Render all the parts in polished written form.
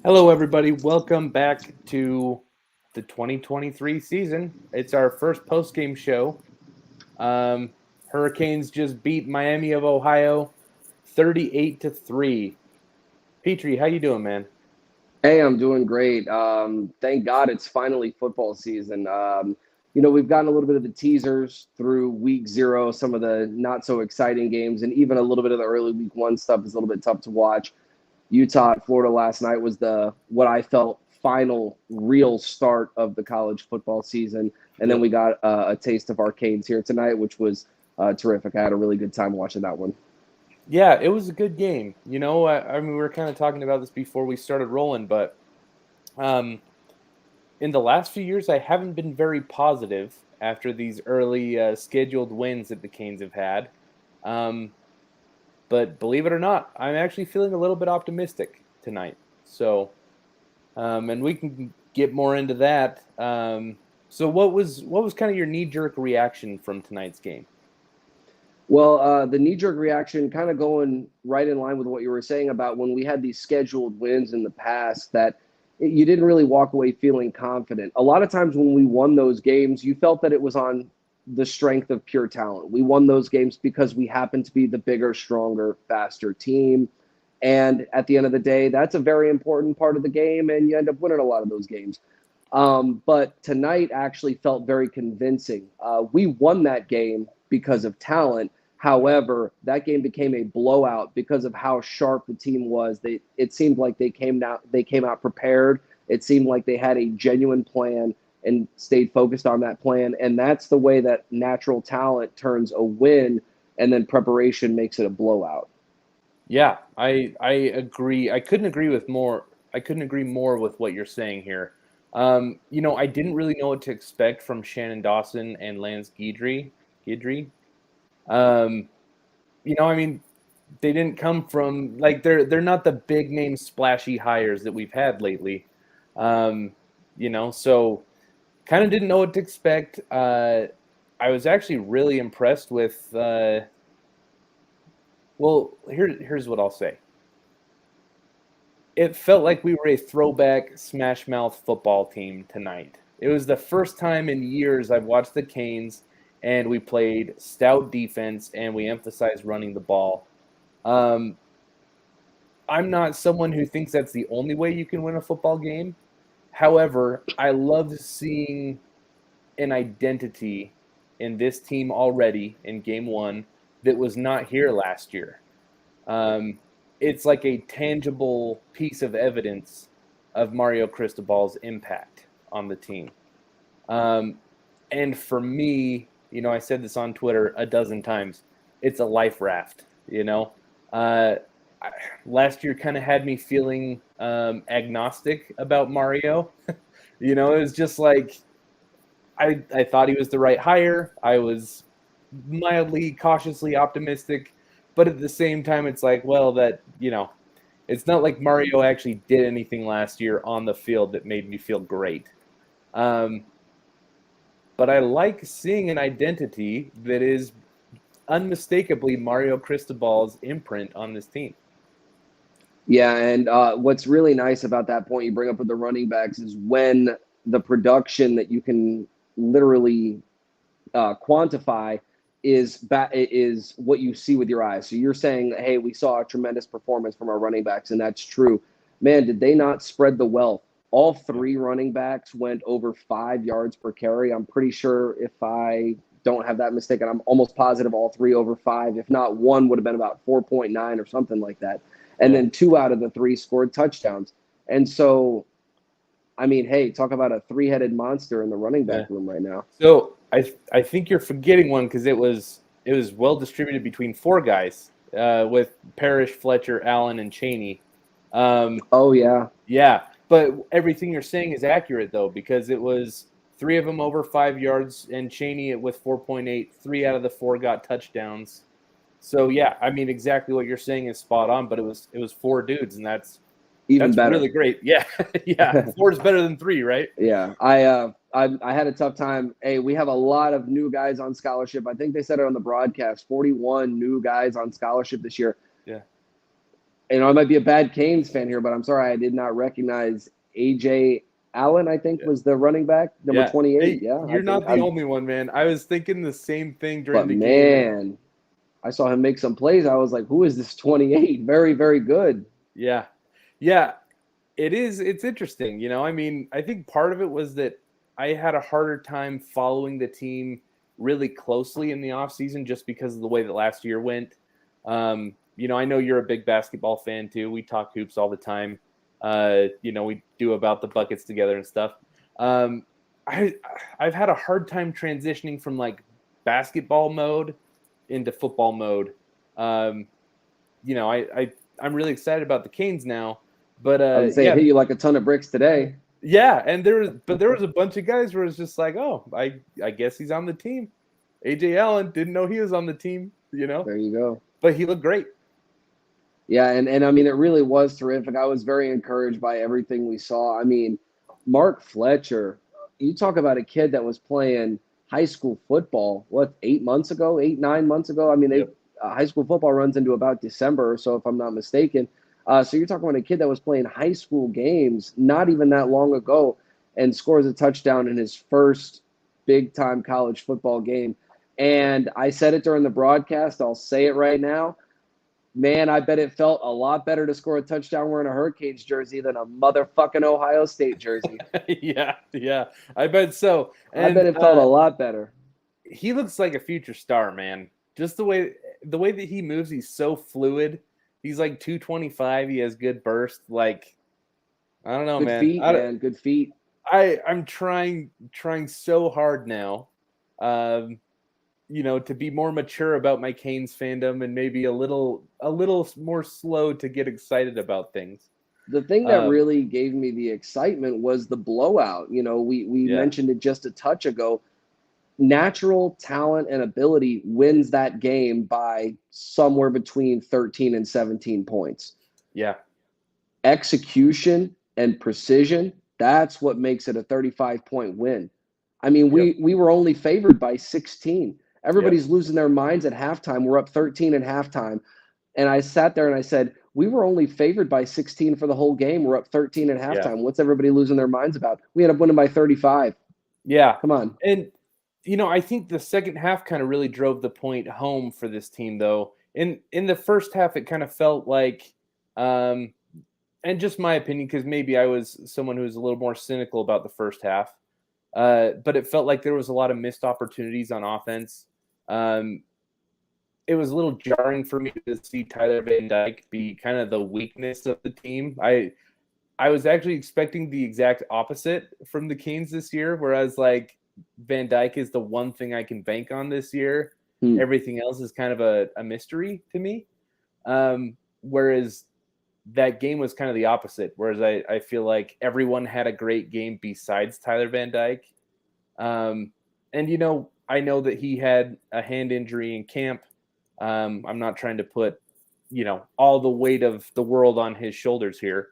Hello, everybody. Welcome back to the 2023 season. It's our first post-game show. Um, Hurricanes just beat Miami of Ohio 38-3. Petrie, how you doing, man? Hey, I'm doing great. Thank God it's finally football season. We've gotten a little bit of the teasers through week zero, some of the not so exciting games, and even a little bit of the early week one stuff is a little bit tough to watch. Utah at Florida last night was the what I felt final real start of the college football season, and then Yep. we got a taste of our Canes here tonight, which was terrific. I had a really good time watching that one. Yeah, it was a good game. We were kind of talking about this before we started rolling, but um, in the last few years, I haven't been very positive after these early scheduled wins that the Canes have had. Um, But believe it or not, I'm actually feeling a little bit optimistic tonight. And we can get more into that. So what was kind of your knee jerk reaction from tonight's game? Well, the knee jerk reaction, kind of going right in line with what you were saying about when we had these scheduled wins in the past, that you didn't really walk away feeling confident. A lot of times when we won those games, you felt that it was on the strength of pure talent. We won those games because we happened to be the bigger, stronger, faster team. And at the end of the day, that's a very important part of the game, and you end up winning a lot of those games. But tonight actually felt very convincing. We won that game because of talent. However, that game became a blowout because of how sharp the team was. It seemed like they came out prepared. It seemed like they had a genuine plan and stayed focused on that plan. And that's the way that natural talent turns a win, and then preparation makes it a blowout. Yeah, I agree. I couldn't agree more with what you're saying here. I didn't really know what to expect from Shannon Dawson and Lance Guidry. Um, I mean, they didn't come from like they're not the big name splashy hires that we've had lately. Um, so kind of didn't know what to expect. I was actually really impressed with. Here's what I'll say. It felt like we were a throwback Smash Mouth football team tonight. It was the first time in years I've watched the Canes, and we played stout defense and we emphasized running the ball. Um, I'm not someone who thinks that's the only way you can win a football game. However, I love seeing an identity in this team already in game one that was not here last year. Um, it's like a tangible piece of evidence of Mario Cristobal's impact on the team. Um, and for me, I said this on Twitter a dozen times. It's a life raft. Uh, last year kind of had me feeling agnostic about Mario. It was just like I thought he was the right hire. I was mildly cautiously optimistic, but at the same time, it's like, well, it's not like Mario actually did anything last year on the field that made me feel great. Um, but I like seeing an identity that is unmistakably Mario Cristobal's imprint on this team. Yeah, and what's really nice about that point you bring up with the running backs is when the production that you can literally quantify is what you see with your eyes. So you're saying, hey, we saw a tremendous performance from our running backs, and that's true. Man, did they not spread the wealth? All Yeah. three running backs went over 5 yards per carry. I'm pretty sure if I don't have that mistaken, I'm almost positive all three over five. If not, one would have been about 4.9 or something like that. And Yeah. then two out of the three scored touchdowns. And so, I mean, hey, talk about a three-headed monster in the running Yeah. back room right now. So I think you're forgetting one because it was well distributed between four guys with Parrish, Fletcher, Allen, and Cheney. Um, Oh yeah, yeah, but everything you're saying is accurate though because it was three of them over 5 yards and Cheney with 4.8. Three out of the four got touchdowns. So yeah, I mean exactly what you're saying is spot on. But it was four dudes and even that's better. really great. Yeah, yeah, four is better than three, right? Yeah, I had a tough time. Hey, we have a lot of new guys on scholarship. I think they said it on the broadcast. 41 new guys on scholarship this year. Yeah. I might be a bad Canes fan here, but I'm sorry I did not recognize AJ Allen, I think was the running back, number Yeah. 28. Hey, Yeah, I you're think not the only one, man. I was thinking the same thing during but the game. man, I saw him make some plays. I was like, who is this 28? Very, very good. Yeah. Yeah. It is. It's interesting. I mean, I think part of it was that I had a harder time following the team really closely in the offseason just because of the way that last year went. I know you're a big basketball fan too. We talk hoops all the time. We do about the buckets together and stuff. Um, I I've had a hard time transitioning from like basketball mode into football mode. Um, I'm really excited about the Canes now, but I would say it yeah, hit you like a ton of bricks today. yeah, and there was a bunch of guys where it's just like, oh, I guess he's on the team. AJ Allen didn't know he was on the team, There you go. but he looked great. Yeah, and I mean, it really was terrific. I was very encouraged by everything we saw. I mean, Mark Fletcher, you talk about a kid that was playing high school football, what, 8 months ago, 8, 9 months ago? I mean, Yep. high school football runs into about December or so, if I'm not mistaken. So you're talking about a kid that was playing high school games not even that long ago and scores a touchdown in his first big time college football game. And I said it during the broadcast. I'll say it right now. Man, I bet it felt a lot better to score a touchdown wearing a Hurricanes jersey than a motherfucking Ohio State jersey. Yeah, yeah, I bet so. I bet And it felt a lot better. he looks like a future star, man. Just the way that he moves, he's so fluid. He's like 225. He has good burst. Like, I don't know, Good man. feet, man. Good feet. I'm trying so hard now, um, to be more mature about my Canes fandom and maybe a little more slow to get excited about things. The thing that Um, really gave me the excitement was the blowout. We yeah, mentioned it just a touch ago. Natural talent and ability wins that game by somewhere between 13 and 17 points. yeah, Execution and precision, that's what makes it a 35-point win. I mean, yep, we were only favored by 16. yep, Everybody's losing their minds at halftime. We're up 13 at halftime. And I sat there and I said, we were only favored by 16 for the whole game. We're up 13 at yeah, halftime. What's everybody losing their minds about? We ended up winning by 35. yeah. Come on. And I think the second half kind of really drove the point home for this team, though. In the first half, it kind of felt like, um, and just my opinion, because maybe I was someone who was a little more cynical about the first half. But it felt like there was a lot of missed opportunities on offense. Um, it was a little jarring for me to see Tyler Van Dyke be kind of the weakness of the team. I was actually expecting the exact opposite from the Canes this year, whereas like Van Dyke is the one thing I can bank on this year. Hmm. Everything else is kind of a mystery to me. Whereas that game was kind of the opposite. Whereas I feel like everyone had a great game besides Tyler Van Dyke. And I know that he had a hand injury in camp. I'm not trying to put, all the weight of the world on his shoulders here.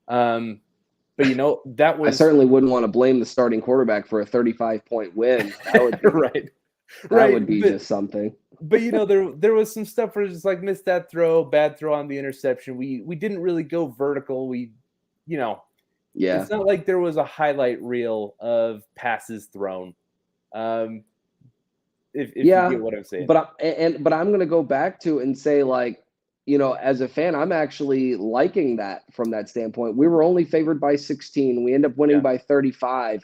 But that I was certainly wouldn't want to blame the starting quarterback for a 35-point win. That would be right, that right. would be just something. But there was some stuff where it's just like missed that throw, bad throw on the interception. We didn't really go vertical. Yeah. It's not like there was a highlight reel of passes thrown. Um, if you Yeah, get what I'm saying. but I'm going to go back to and say, like, as a fan, I'm actually liking that from that standpoint. We were only favored by 16. We end up winning Yeah, by 35.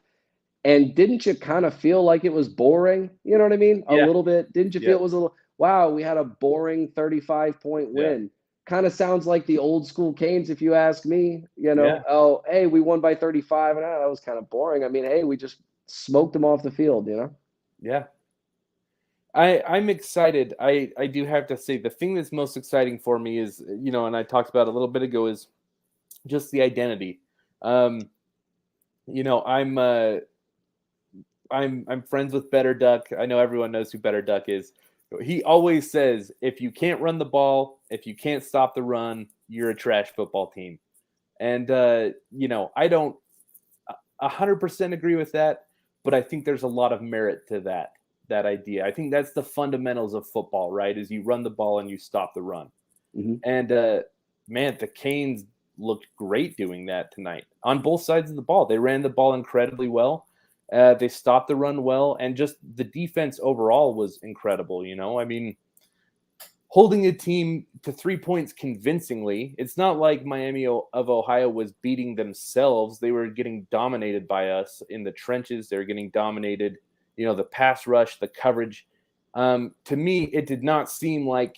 And didn't you kind of feel like it was boring? You know what I mean? A yeah, little bit. Didn't you yeah, feel it was a little, wow, we had a boring 35-point yeah, win? Kind of sounds like the old school Canes, if you ask me. yeah, Oh, hey, we won by 35, and that was kind of boring. I mean, hey, we just smoked them off the field. yeah. I'm excited. I do have to say the thing that's most exciting for me is, and I talked about it a little bit ago, is just the identity. Um, I'm friends with Better Duck. I know everyone knows who Better Duck is. He always says, if you can't run the ball, if you can't stop the run, you're a trash football team. And I don't 100% agree with that, but I think there's a lot of merit to that idea. I think that's the fundamentals of football, right? Is you run the ball and you stop the run. Hmm. And man, the Canes looked great doing that tonight on both sides of the ball. They ran the ball incredibly well. They stopped the run well, and just the defense overall was incredible. I mean, holding a team to 3 points convincingly. It's not like Miami of Ohio was beating themselves. They were getting dominated by us in the trenches. They were getting dominated, the pass rush, the coverage. To me, it did not seem like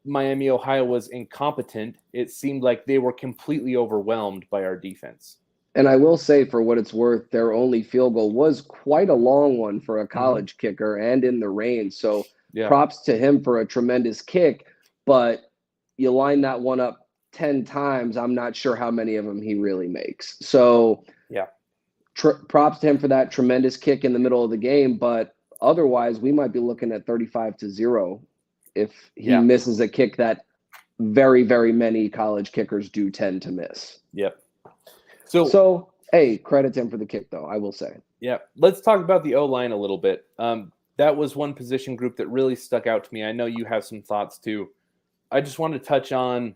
Miami, Ohio was incompetent. It seemed like they were completely overwhelmed by our defense. And I will say, for what it's worth, their only field goal was quite a long one for a college kicker and in the rain. So props to him for a tremendous kick. But you line that one up 10 times, I'm not sure how many of them he really makes. So props to him for that tremendous kick in the middle of the game. But otherwise, we might be looking at 35-0 if he misses a kick that very, very many college kickers do tend to miss. Yep. So, hey, credit to him for the kick, though, I will say. Yeah. Let's talk about the O-line a little bit. That was one position group that really stuck out to me. I know you have some thoughts, too. I just want to touch on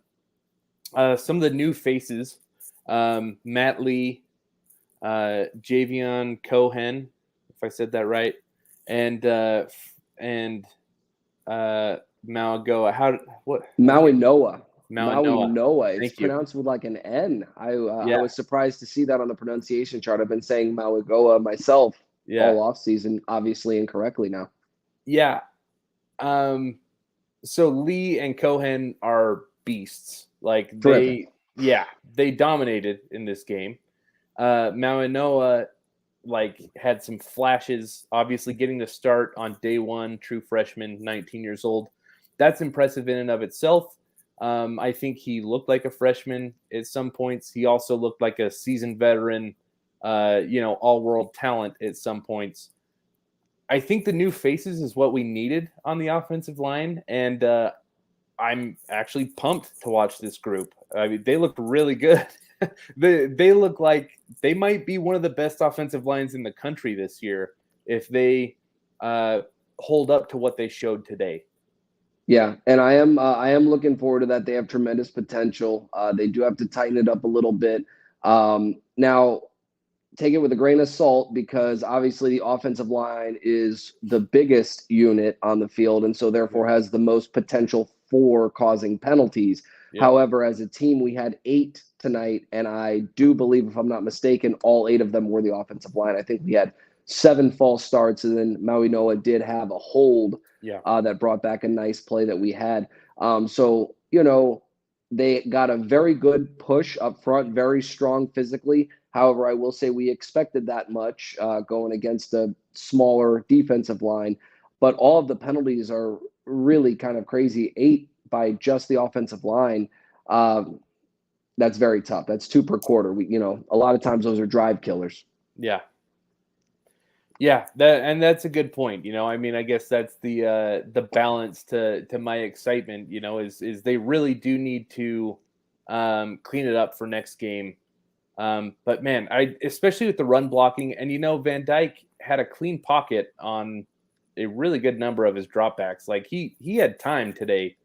some of the new faces. Matt Lee, Javion Cohen, if I said that right, and Mauigoa. Maui Noah. Maui Noah. It's pronounced with like an N. I was surprised to see that on the pronunciation chart. I've been saying Mauigoa myself all off season, obviously incorrectly now. Yeah. So Lee and Cohen are beasts. Like they dominated in this game. Maui Noah had some flashes, obviously getting the start on day one, true freshman, 19 years old. That's impressive in and of itself. I think he looked like a freshman at some points. He also looked like a seasoned veteran, all-world talent at some points. I think the new faces is what we needed on the offensive line, and I'm actually pumped to watch this group. I mean, they look really good. They look like they might be one of the best offensive lines in the country this year if they hold up to what they showed today. Yeah, and I am looking forward to that. They have tremendous potential. They do have to tighten it up a little bit. Now, take it with a grain of salt because obviously the offensive line is the biggest unit on the field and so therefore has the most potential for causing penalties. Yeah. However, as a team, we had 8 tonight, and I do believe, if I'm not mistaken, all 8 of them were the offensive line. I think we had 7 false starts, and then Maui Noah did have a hold that brought back a nice play that we had. So, they got a very good push up front, very strong physically. However, I will say we expected that much going against a smaller defensive line. But all of the penalties are really kind of crazy. 8 by just the offensive line. That's very tough. That's 2 per quarter. A lot of times those are drive killers. Yeah. Yeah, that's a good point. I mean, I guess that's the balance to my excitement. Is they really do need to clean it up for next game. But man, especially with the run blocking, and Van Dyke had a clean pocket on a really good number of his dropbacks. Like he had time today.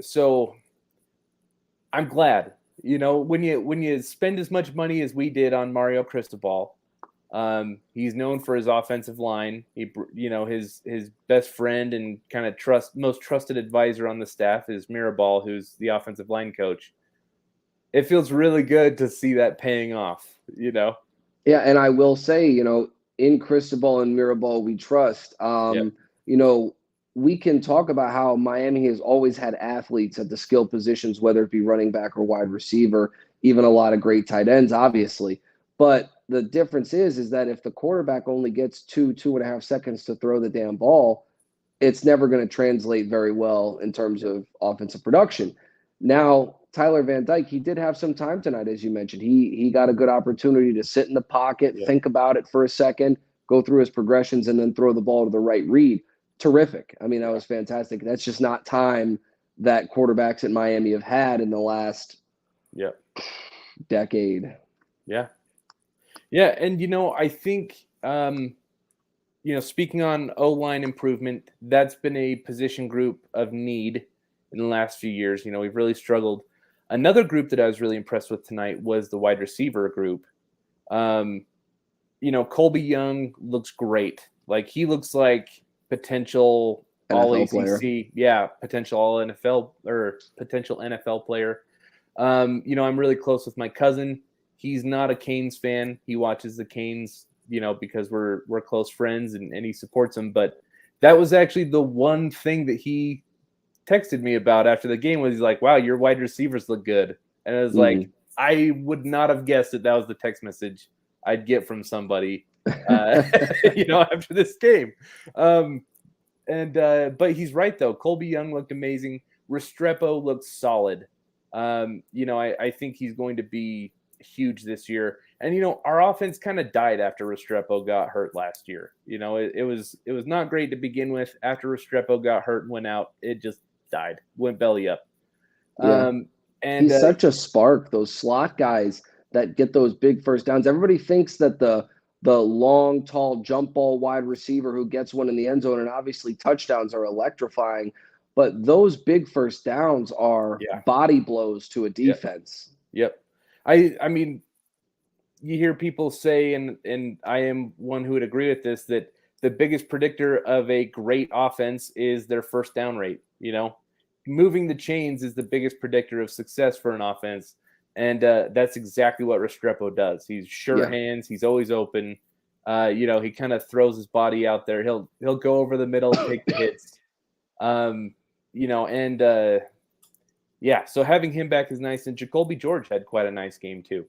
So I'm glad. When you spend as much money as we did on Mario Cristobal. He's known for his offensive line. His best friend and kind of most trusted advisor on the staff is Mirabal, who's the offensive line coach. It feels really good to see that paying off, Yeah, and I will say, in Cristobal and Mirabal we trust. We can talk about how Miami has always had athletes at the skill positions, whether it be running back or wide receiver, even a lot of great tight ends, obviously. But the difference is that if the quarterback only gets 2.5 seconds to throw the damn ball, it's never going to translate very well in terms of offensive production. Now, Tyler Van Dyke, he did have some time tonight, as you mentioned. He got a good opportunity to sit in the pocket, think about it for a second, go through his progressions, and then throw the ball to the right read. Terrific. I mean, that was fantastic. That's just not time that quarterbacks at Miami have had in the last decade. Yeah. Yeah, and I think speaking on O-line improvement, that's been a position group of need in the last few years. We've really struggled. Another group that I was really impressed with tonight was the wide receiver group. Colby Young looks great. Like, he looks like potential all NFL ACC, player. yeah, potential all NFL or potential NFL player. I'm really close with my cousin. He's not a Canes fan. He watches the Canes, because we're close friends, and he supports them. But that was actually the one thing that he texted me about after the game, was he's like, "Wow, your wide receivers look good." And I was like, I would not have guessed that was the text message I'd get from somebody, after this game. But he's right, though. Colby Young looked amazing. Restrepo looked solid. I think he's going to be huge this year. And our offense kind of died after Restrepo got hurt last year. It was not great to begin with. After Restrepo got hurt and went out, it just died, went belly up. Yeah. And he's such a spark. Those slot guys that get those big first downs. Everybody thinks that the long, tall jump ball wide receiver who gets one in the end zone, and obviously touchdowns are electrifying, but those big first downs are body blows to a defense. Yep. I mean, you hear people say, and I am one who would agree with this, that the biggest predictor of a great offense is their first down rate. Moving the chains is the biggest predictor of success for an offense. And that's exactly what Restrepo does. He's sure hands. He's always open. He kind of throws his body out there. He'll go over the middle, take the hits. So having him back is nice. And Jacoby George had quite a nice game too.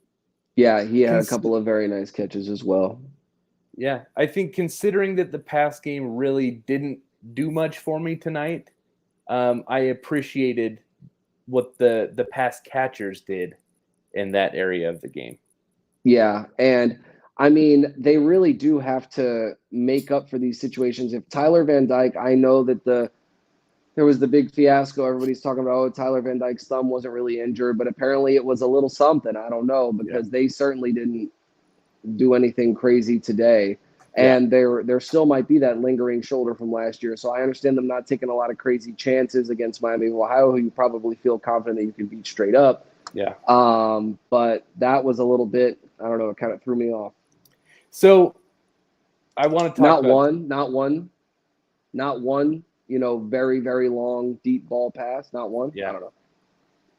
Yeah, he had a couple of very nice catches as well. Yeah, I think considering that the pass game really didn't do much for me tonight, I appreciated what the pass catchers did in that area of the game. Yeah, and I mean, they really do have to make up for these situations. If Tyler Van Dyke, I know that there was the big fiasco. Everybody's talking about, oh, Tyler Van Dyke's thumb wasn't really injured, but apparently it was a little something. I don't know, because they certainly didn't do anything crazy today. And there still might be that lingering shoulder from last year. So I understand them not taking a lot of crazy chances against Miami of Ohio, who you probably feel confident that you can beat straight up. Yeah. But that was a little bit, I don't know, it kind of threw me off. So I want to talk about not one, very, very long, deep ball pass. Not one. Yeah. I don't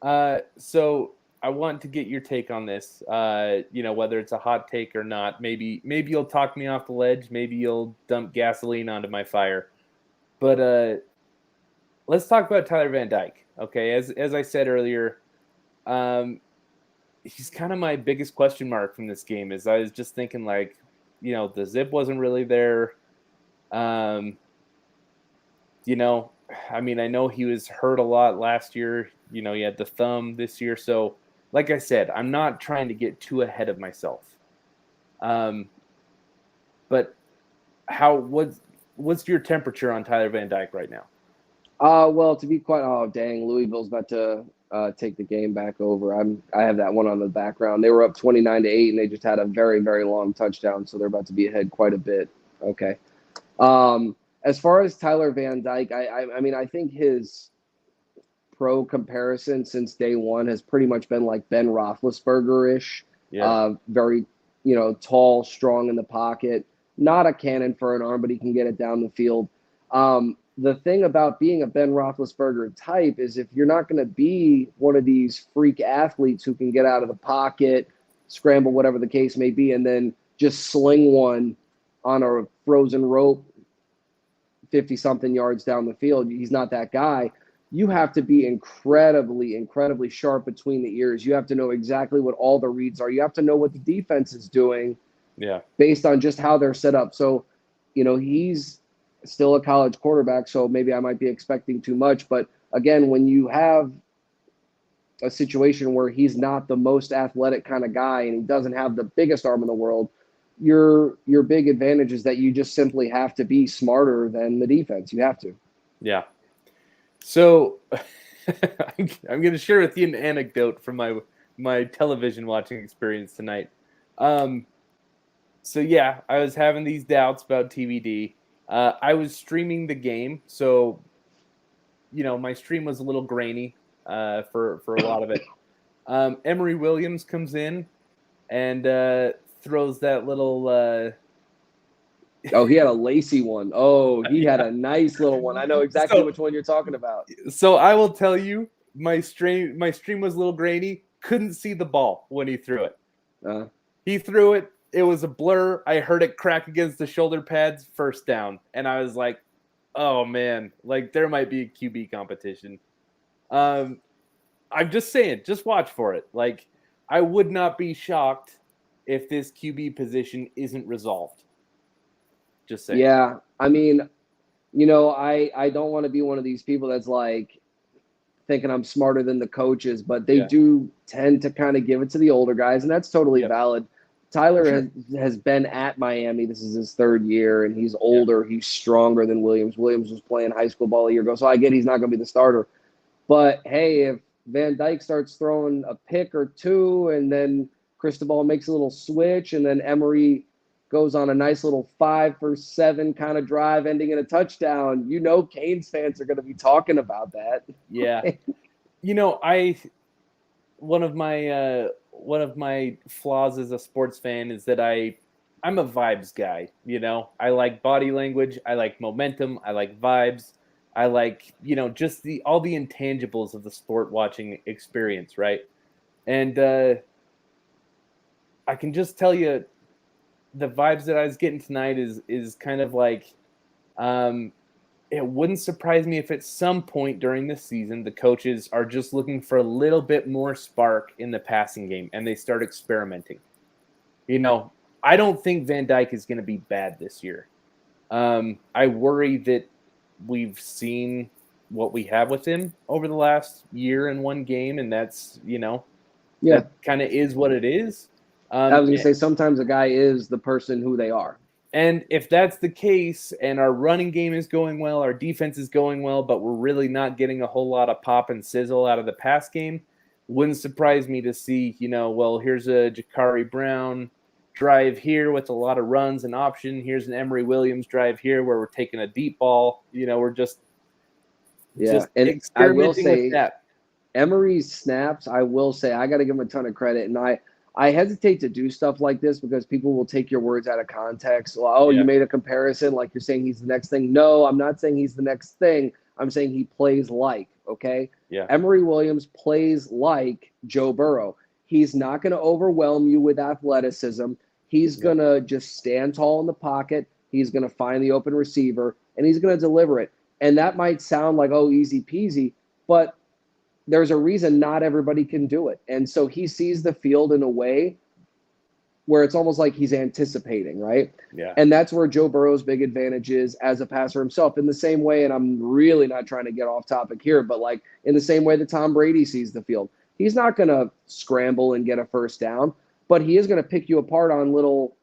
know. So I want to get your take on this, whether it's a hot take or not. Maybe you'll talk me off the ledge. Maybe you'll dump gasoline onto my fire. But let's talk about Tyler Van Dyke. Okay, as I said earlier, he's kind of my biggest question mark from this game. Is I was just thinking, like, the zip wasn't really there. I mean, I know he was hurt a lot last year. He had the thumb this year. So, like I said, I'm not trying to get too ahead of myself. But what's your temperature on Tyler Van Dyke right now? Well, to be quite, Louisville's about to take the game back over. I have that one on the background. They were up 29-8, and they just had a very, very long touchdown, so they're about to be ahead quite a bit. Okay. As far as Tyler Van Dyke, I mean, I think his pro comparison since day one has pretty much been like Ben Roethlisberger-ish. Yeah. Very, tall, strong in the pocket. Not a cannon for an arm, but he can get it down the field. The thing about being a Ben Roethlisberger type is if you're not going to be one of these freak athletes who can get out of the pocket, scramble, whatever the case may be, and then just sling one on a frozen rope 50-something yards down the field, he's not that guy. You have to be incredibly, incredibly sharp between the ears. You have to know exactly what all the reads are. You have to know what the defense is doing based on just how they're set up. So, he's still a college quarterback, so maybe I might be expecting too much. But again, when you have a situation where he's not the most athletic kind of guy and he doesn't have the biggest arm in the world, your big advantage is that you just simply have to be smarter than the defense. You have to. Yeah. So I'm going to share with you an anecdote from my television watching experience tonight. So yeah, I was having these doubts about TVD. I was streaming the game, so my stream was a little grainy for a lot of it. Emory Williams comes in and throws that little. Oh, he had a lacy one. Oh, he had a nice little one. I know exactly So- which one you're talking about. So I will tell you, my stream was a little grainy. Couldn't see the ball when he threw it. He threw it. It was a blur. I heard it crack against the shoulder pads. First down, and I was like, "Oh man, like there might be a QB competition." I'm just saying, just watch for it. Like, I would not be shocked if this QB position isn't resolved. Just saying. Yeah, I mean, I don't want to be one of these people that's like thinking I'm smarter than the coaches, but they do tend to kind of give it to the older guys, and that's totally valid. Tyler has been at Miami. This is his third year, and he's older. He's stronger than Williams. Williams was playing high school ball a year ago, so I get he's not going to be the starter. But, hey, if Van Dyke starts throwing a pick or two, and then Cristobal makes a little switch, and then Emory goes on a nice little 5-for-7 kind of drive ending in a touchdown, Canes fans are going to be talking about that. Yeah. One of my flaws as a sports fan is that I'm a vibes guy. I like body language, I like momentum, I like vibes, I like just all the intangibles of the sport watching experience, right? And I can just tell you, the vibes that I was getting tonight is kind of like, it wouldn't surprise me if at some point during this season the coaches are just looking for a little bit more spark in the passing game and they start experimenting. I don't think Van Dyke is going to be bad this year. I worry that we've seen what we have with him over the last year in one game, and that's, that kind of is what it is. I was going to say, sometimes a guy is the person who they are. And if that's the case, and our running game is going well, our defense is going well, but we're really not getting a whole lot of pop and sizzle out of the pass game, wouldn't surprise me to see, here's a Jakari Brown drive here with a lot of runs and option. Here's an Emory Williams drive here where we're taking a deep ball. We're just and experimenting I will say, with that. Emory's snaps, I will say, I got to give him a ton of credit, and I hesitate to do stuff like this because people will take your words out of context. Well, you made a comparison like you're saying he's the next thing. No, I'm not saying he's the next thing. I'm saying he plays like, okay? Yeah. Emory Williams plays like Joe Burrow. He's not going to overwhelm you with athleticism. He's going to just stand tall in the pocket. He's going to find the open receiver, and he's going to deliver it. And that might sound like, easy peasy, but there's a reason not everybody can do it. And so he sees the field in a way where it's almost like he's anticipating, right? Yeah. And that's where Joe Burrow's big advantage is as a passer himself. In the same way, and I'm really not trying to get off topic here, but like in the same way that Tom Brady sees the field. He's not going to scramble and get a first down, but he is going to pick you apart on little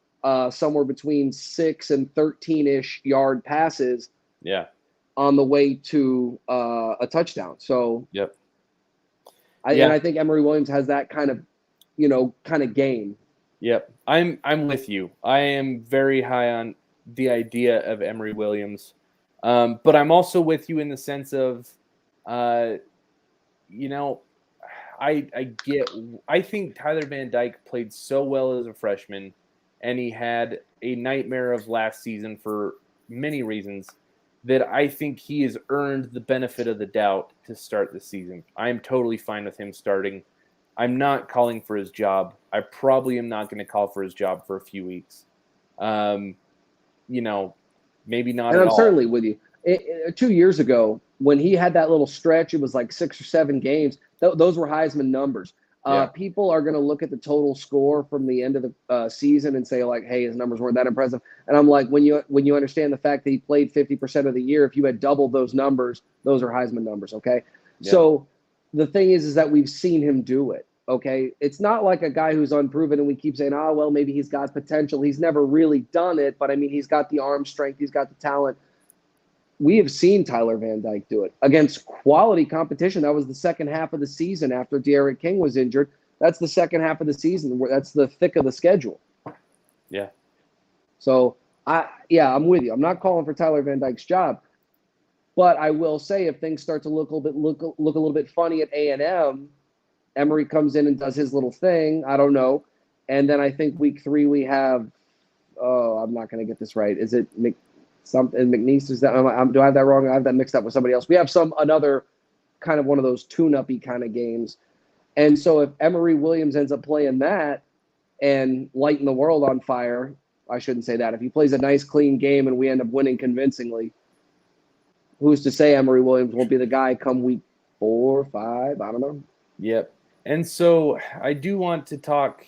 somewhere between 6 and 13-ish yard passes on the way to a touchdown. So and I think Emory Williams has that kind of game. Yep. I'm with you. I am very high on the idea of Emory Williams. But I'm also with you in the sense of, I think Tyler Van Dyke played so well as a freshman, and he had a nightmare of last season for many reasons, that I think he has earned the benefit of the doubt to start the season. I am totally fine with him starting. I'm not calling for his job. I probably am not going to call for his job for a few weeks. Maybe not and at I'm all. certainly with you. 2 years ago, when he had that little stretch, it was like 6 or 7 games. Those were Heisman numbers. People are going to look at the total score from the end of the season and say, like, hey, his numbers weren't that impressive. And I'm like, when you understand the fact that he played 50% of the year, if you had doubled those numbers, those are Heisman numbers, okay? Yeah. So the thing is that we've seen him do it, okay? It's not like a guy who's unproven and we keep saying, well, maybe he's got potential. He's never really done it, but, I mean, he's got the arm strength. He's got the talent. We have seen Tyler Van Dyke do it against quality competition. That was the second half of the season after De'Aaron King was injured. That's the second half of the season. That's the thick of the schedule. Yeah. So, I'm with you. I'm not calling for Tyler Van Dyke's job. But I will say, if things start to look a little bit funny at A&M, Emory comes in and does his little thing. I don't know. And then I think week 3 we have. Oh, I'm not going to get this right. Is it something McNeese? Is that? Do I have that wrong? I have that mixed up with somebody else. We have another kind of one of those tune-uppy kind of games. And so if Emory Williams ends up playing that and lighting the world on fire, I shouldn't say that. If he plays a nice, clean game and we end up winning convincingly, who's to say Emory Williams won't be the guy come week 4 or 5? I don't know. Yep. And so I do want to talk.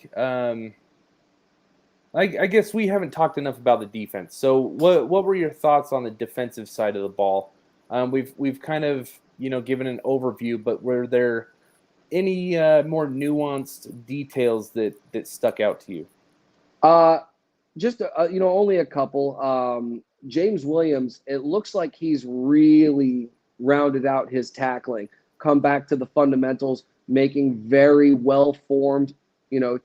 I guess we haven't talked enough about the defense. So what were your thoughts on the defensive side of the ball? We've kind of given an overview, but were there any more nuanced details that stuck out to you? Just only a couple. James Williams, it looks like he's really rounded out his tackling, come back to the fundamentals, making very well-formed,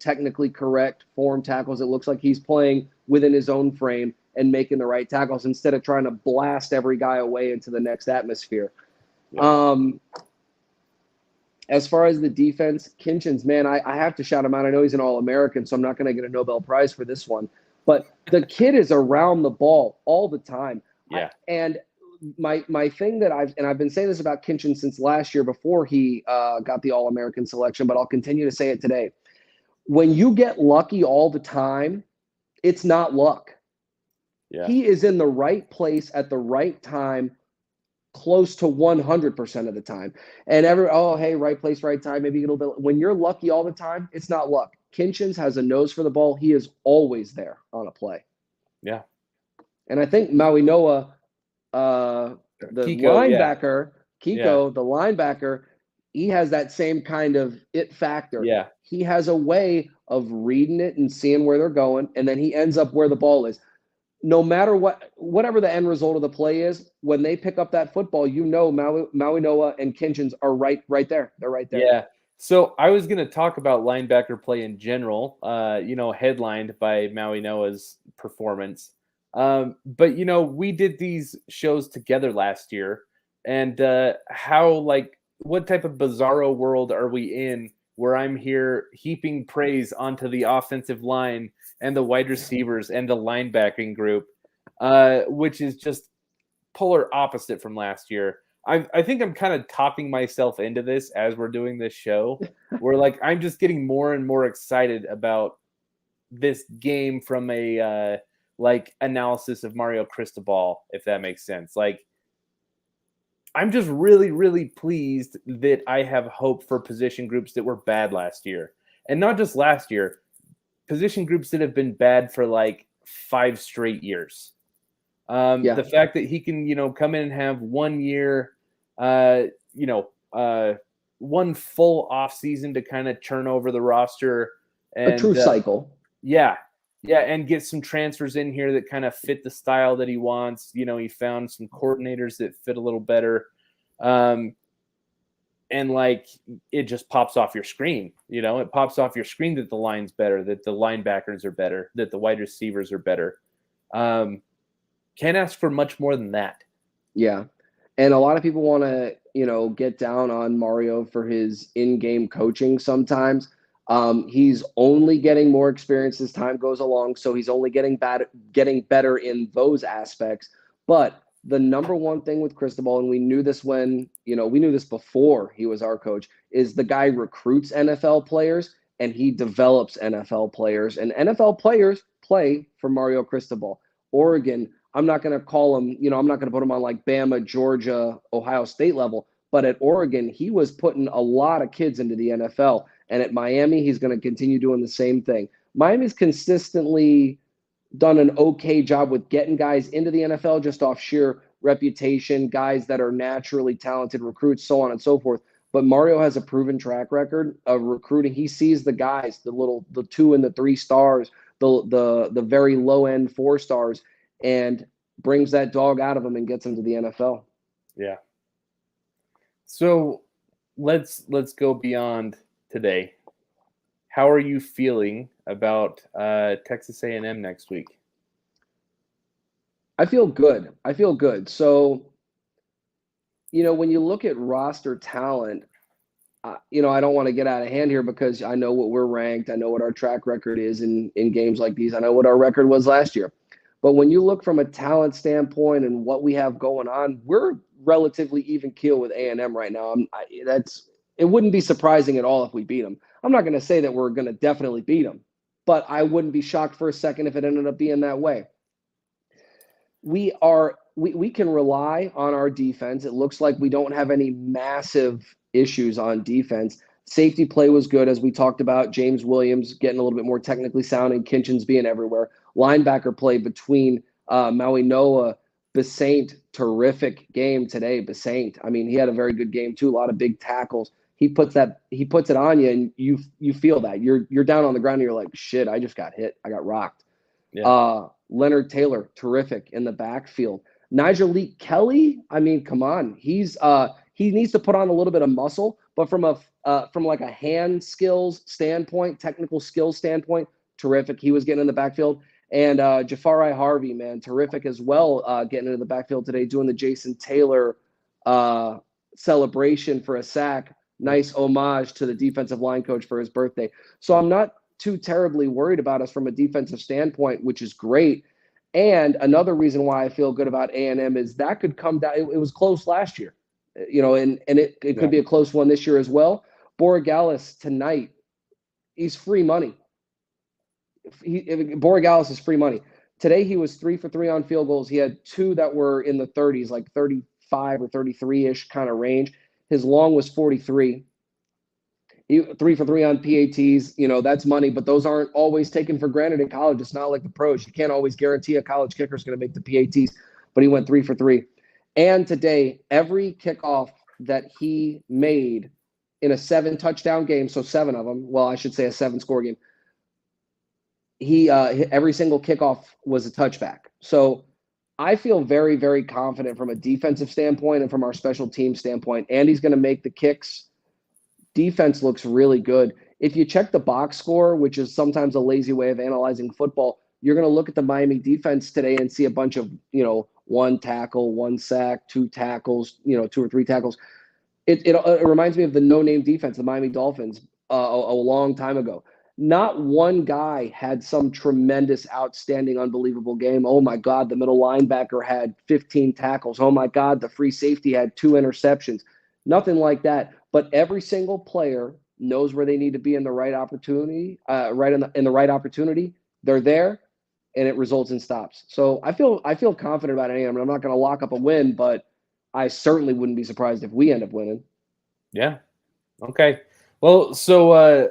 technically correct form tackles. It looks like he's playing within his own frame and making the right tackles instead of trying to blast every guy away into the next atmosphere. Yeah. As far as the defense, Kinchins, man, I have to shout him out. I know he's an All-American, so I'm not going to get a Nobel Prize for this one. But the kid is around the ball all the time. Yeah. And my thing that I've been saying this about Kinchins since last year before he got the All-American selection, but I'll continue to say it today. When you get lucky all the time, it's not luck. Yeah. He is in the right place at the right time, close to 100% of the time. And hey, right place, right time, maybe a little bit. When you're lucky all the time, it's not luck. Kinchins has a nose for the ball. He is always there on a play. Yeah. And I think Maui Noah, the linebacker, the linebacker, he has that same kind of it factor. Yeah. He has a way of reading it and seeing where they're going, and then he ends up where the ball is. No matter whatever the end result of the play is, when they pick up that football, Maui Noah and Kinchins are right there. They're right there. Yeah. So I was going to talk about linebacker play in general, headlined by Maui Noah's performance. But, we did these shows together last year, and what type of bizarro world are we in where I'm here heaping praise onto the offensive line and the wide receivers and the linebacking group, which is just polar opposite from last year. I think I'm kind of talking myself into this as we're doing this show, where I'm just getting more and more excited about this game from a analysis of Mario Cristobal, if that makes sense. I'm just really, really pleased that I have hope for position groups that were bad last year. And not just last year, position groups that have been bad for 5 straight years. The fact that he can, come in and have 1 year, one full off season to kind of turn over the roster. And, a true cycle. Yeah. Yeah, and get some transfers in here that kind of fit the style that he wants. He found some coordinators that fit a little better. And it just pops off your screen. It pops off your screen that the line's better, that the linebackers are better, that the wide receivers are better. Can't ask for much more than that. Yeah. And a lot of people want to, get down on Mario for his in-game coaching sometimes. He's only getting more experience as time goes along, so he's only getting better in those aspects. But the number one thing with Cristobal, and we knew this we knew this before he was our coach, is the guy recruits NFL players and he develops NFL players. And NFL players play for Mario Cristobal. Oregon, I'm not going to call him, I'm not going to put him on Bama, Georgia, Ohio State level. But at Oregon, he was putting a lot of kids into the NFL. And at Miami, he's going to continue doing the same thing. Miami's consistently done an okay job with getting guys into the NFL just off sheer reputation, guys that are naturally talented recruits, so on and so forth. But Mario has a proven track record of recruiting. He sees the guys, the 2 and the 3 stars, the very low end 4 stars, and brings that dog out of them and gets them to the NFL. Yeah. So let's go beyond today. How are you feeling about Texas A&M next week? I feel good. So when you look at roster talent, I don't want to get out of hand here because I know what we're ranked. I know what our track record is in games like these. I know what our record was last year. But when you look from a talent standpoint and what we have going on, we're relatively even keel with A&M right now. It wouldn't be surprising at all if we beat them. I'm not going to say that we're going to definitely beat them, but I wouldn't be shocked for a second if it ended up being that way. We can rely on our defense. It looks like we don't have any massive issues on defense. Safety play was good, as we talked about. James Williams getting a little bit more technically sound and Kinchins being everywhere. Linebacker play between Maui Noah, Besaint, terrific game today. Besaint, I mean, he had a very good game too. A lot of big tackles. He puts it on you, and you feel that you're down on the ground and you're like, shit, I just got hit. I got rocked. Yeah. Leonard Taylor, terrific in the backfield. Nigel Lee Kelly, I mean, come on, he needs to put on a little bit of muscle, but from like a hand skills standpoint, technical skills standpoint, terrific. He was getting in the backfield, and Jafari Harvey, man, terrific as well, getting into the backfield today, doing the Jason Taylor celebration for a sack. Nice homage to the defensive line coach for his birthday. So I'm not too terribly worried about us from a defensive standpoint, which is great. And another reason why I feel good about A&M is that could come down. It was close last year, and it could be a close one this year as well. Borregales tonight, he's free money. Borregales is free money. Today he was 3 for 3 on field goals. He had 2 that were in the 30s, like 35 or 33-ish kind of range. His long was 43. 3 for 3 on PATs, that's money, but those aren't always taken for granted in college. It's not like the pros. You can't always guarantee a college kicker is going to make the PATs, but he went 3 for 3. And today, every kickoff that he made in a 7-touchdown game, so 7 of them, well, I should say a 7-score game, every single kickoff was a touchback. So I feel very, very confident from a defensive standpoint and from our special team standpoint. Andy's going to make the kicks. Defense looks really good. If you check the box score, which is sometimes a lazy way of analyzing football, you're going to look at the Miami defense today and see a bunch of, 1 tackle, 1 sack, 2 tackles, 2 or 3 tackles. It reminds me of the no-name defense, the Miami Dolphins, a long time ago. Not one guy had some tremendous, outstanding, unbelievable game. Oh, my God, the middle linebacker had 15 tackles. Oh, my God, the free safety had 2 interceptions. Nothing like that. But every single player knows where they need to be in the right opportunity, in the right opportunity. They're there, and it results in stops. So I feel confident about it. I'm not going to lock up a win, but I certainly wouldn't be surprised if we end up winning. Yeah. Okay. Well, so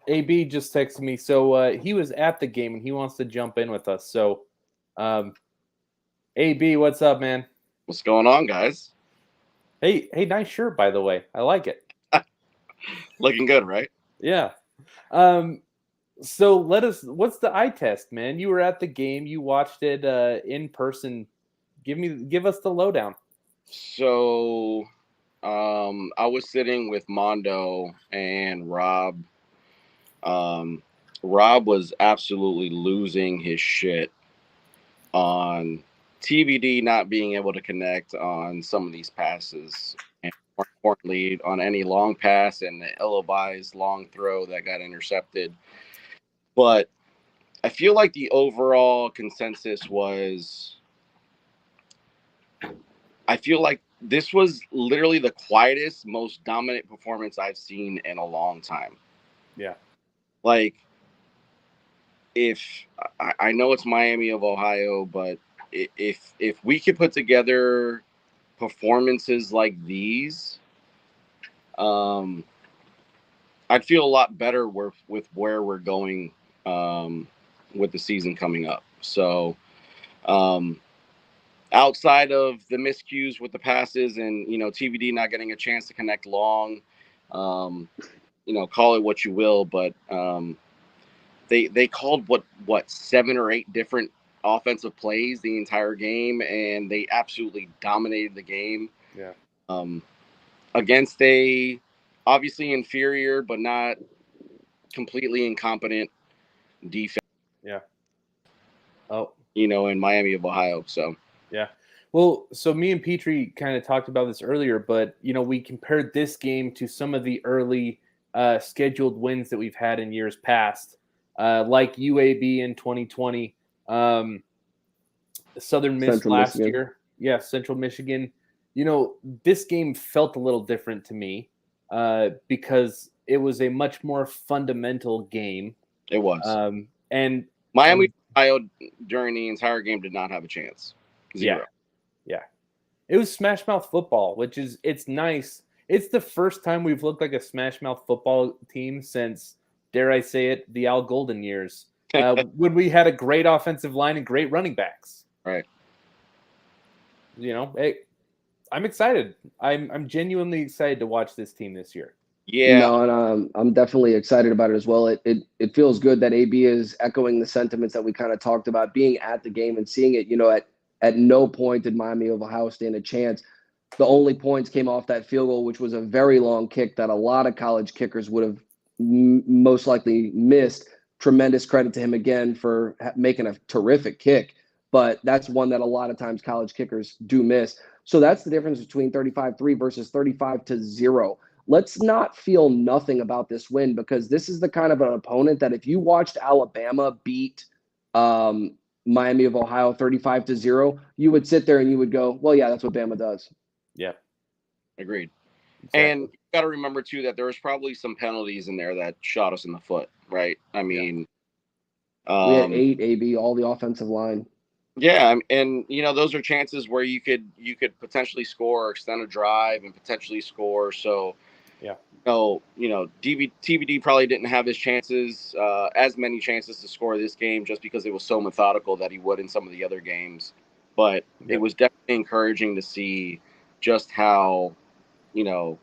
AB just texted me. So he was at the game, and he wants to jump in with us. So AB, what's up, man? What's going on, guys? Hey, nice shirt, by the way. I like it. Looking good, right? Yeah. So what's the eye test, man? You were at the game, you watched it in person. Give us the lowdown. So I was sitting with Mondo and Rob. Rob was absolutely losing his shit on TBD not being able to connect on some of these passes. And more importantly, on any long pass and the ill-advised long throw that got intercepted. But I feel like the overall consensus was, I feel like this was literally the quietest, most dominant performance I've seen in a long time. Yeah. Like, if I know it's Miami of Ohio, but if we could put together performances like these, I'd feel a lot better with where we're going with the season coming up. So, outside of the miscues with the passes and, TVD not getting a chance to connect long, call it what you will, but they called what 7 or 8 different offensive plays the entire game, and they absolutely dominated the game. Yeah. Against a obviously inferior but not completely incompetent defense. Yeah. Oh. In Miami of Ohio. So. Yeah. Well, so me and Petrie kind of talked about this earlier, but we compared this game to some of the early scheduled wins that we've had in years past, like UAB in 2020, Southern Miss Central last Michigan. year, yeah, Central Michigan. This game felt a little different to me because it was a much more fundamental game. It was. And Miami, Ohio, during the entire game did not have a chance. Zero. Yeah. It was smash mouth football, it's nice. It's the first time we've looked like a smash mouth football team since, dare I say it, the Al Golden years, when we had a great offensive line and great running backs. Right. I'm excited. I'm genuinely excited to watch this team this year. Yeah. No, and I'm definitely excited about it as well. It feels good that AB is echoing the sentiments that we kind of talked about, being at the game and seeing it. At no point did Miami of Ohio stand a chance. The only points came off that field goal, which was a very long kick that a lot of college kickers would have most likely missed. Tremendous credit to him again for making a terrific kick. But that's one that a lot of times college kickers do miss. So that's the difference between 35-3 versus 35-0. Let's not feel nothing about this win, because this is the kind of an opponent that if you watched Alabama beat Miami of Ohio 35-0, you would sit there and you would go, well, yeah, that's what Bama does. Yeah. Agreed. Exactly. And you got to remember, too, that there was probably some penalties in there that shot us in the foot, right? I mean, we had 8 AB, all the offensive line. Yeah, and those are chances where you could potentially score or extend a drive and potentially score. So, yeah, TBD probably didn't have his chances, as many chances to score this game, just because it was so methodical that he would in some of the other games. But It was definitely encouraging to see just how, it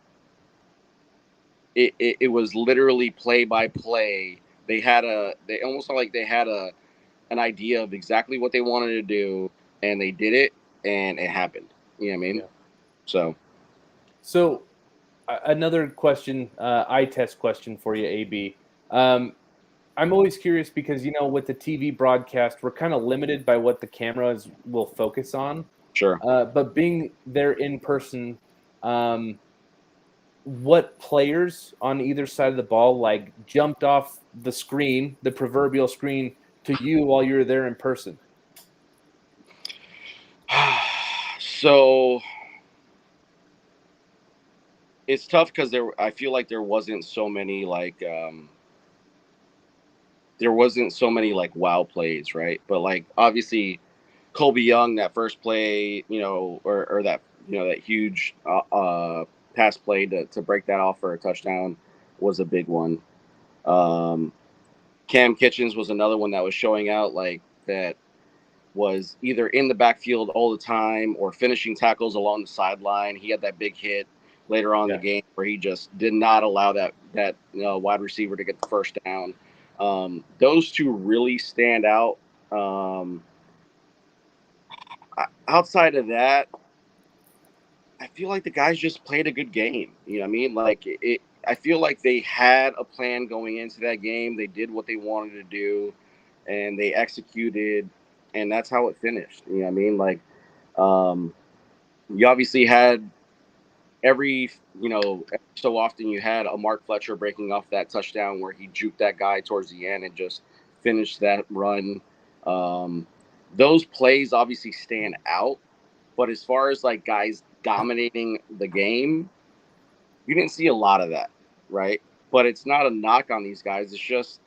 was literally play by play. They almost felt like they had an idea of exactly what they wanted to do, and they did it, and it happened. You know what I mean? Yeah. So another question, eye test question for you, AB. I'm always curious because, with the TV broadcast, we're kind of limited by what the cameras will focus on. Sure. But being there in person, what players on either side of the ball jumped off the screen, the proverbial screen, to you while you were there in person? So it's tough because I feel like there wasn't so many wow plays, right? But obviously Colby Young, that first play, or that that huge pass play to break that off for a touchdown was a big one. Cam Kitchens was another one that was showing out, that was either in the backfield all the time or finishing tackles along the sideline. He had that big hit later on in the game where he just did not allow that wide receiver to get the first down. Those two really stand out. Outside of that, I feel like the guys just played a good game. You know what I mean? I feel like they had a plan going into that game. They did what they wanted to do, and they executed, and that's how it finished. You know what I mean? You obviously had every so often you had a Mark Fletcher breaking off that touchdown where he juked that guy towards the end and just finished that run. Those plays obviously stand out, but as far as guys dominating the game, you didn't see a lot of that, right? But it's not a knock on these guys. It's just,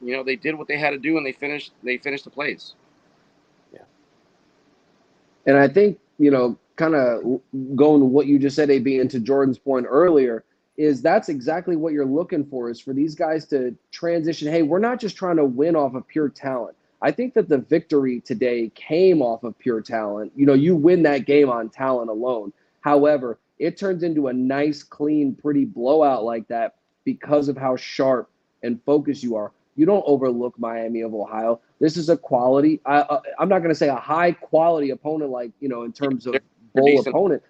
they did what they had to do and they finished the plays. Yeah. And I think, kind of going to what you just said, AB, and to Jordan's point earlier, is that's exactly what you're looking for, is for these guys to transition. Hey, we're not just trying to win off of pure talent. I think that the victory today came off of pure talent. You win that game on talent alone. However, it turns into a nice, clean, pretty blowout like that because of how sharp and focused you are. You don't overlook Miami of Ohio. This is a quality. I'm not going to say a high quality opponent, in terms of bowl opponent,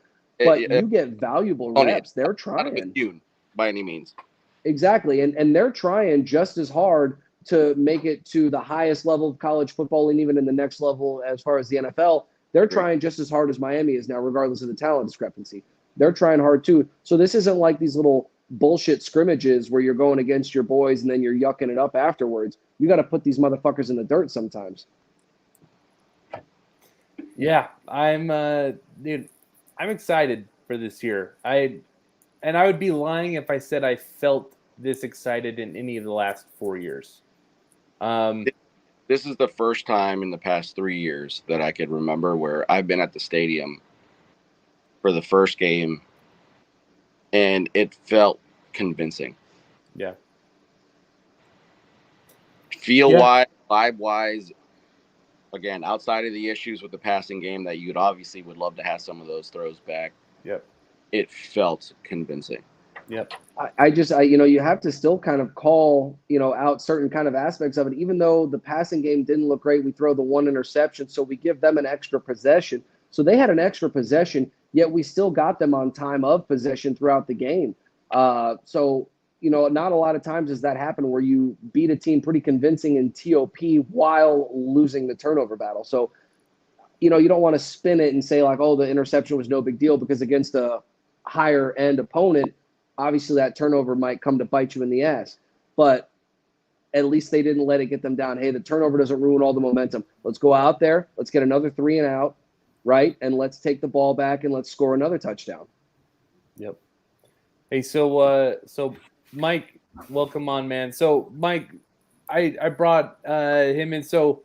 but you get valuable reps. They're trying. Not with by any means. Exactly, and they're trying just as hard to make it to the highest level of college football and even in the next level as far as the NFL. they're trying just as hard as Miami is now, regardless of the talent discrepancy. They're trying hard too. So this isn't like these little bullshit scrimmages where you're going against your boys and then you're yucking it up afterwards. You got to put these motherfuckers in the dirt sometimes. Yeah, dude, I'm excited for this year. I would be lying if I said I felt this excited in any of the last 4 years. This is the first time in the past 3 years that I could remember where I've been at the stadium for the first game, and it felt convincing. Yeah. Feel-wise, vibe-wise, again, outside of the issues with the passing game that you'd obviously would love to have some of those throws back. Yep. It felt convincing. Yep. I you have to still kind of call, out certain kind of aspects of it. Even though the passing game didn't look great, we throw the one interception, so we give them an extra possession. So they had an extra possession, yet we still got them on time of possession throughout the game. So not a lot of times does that happen where you beat a team pretty convincing in TOP while losing the turnover battle. So, you don't want to spin it and say like, oh, the interception was no big deal, because against a higher end opponent, obviously that turnover might come to bite you in the ass. But at least they didn't let it get them down. Hey, the turnover doesn't ruin all the momentum. Let's go out there. Let's get another 3 and out, right? And let's take the ball back and let's score another touchdown. Yep. Hey, so Mike, welcome on, man. So Mike, I brought him in. So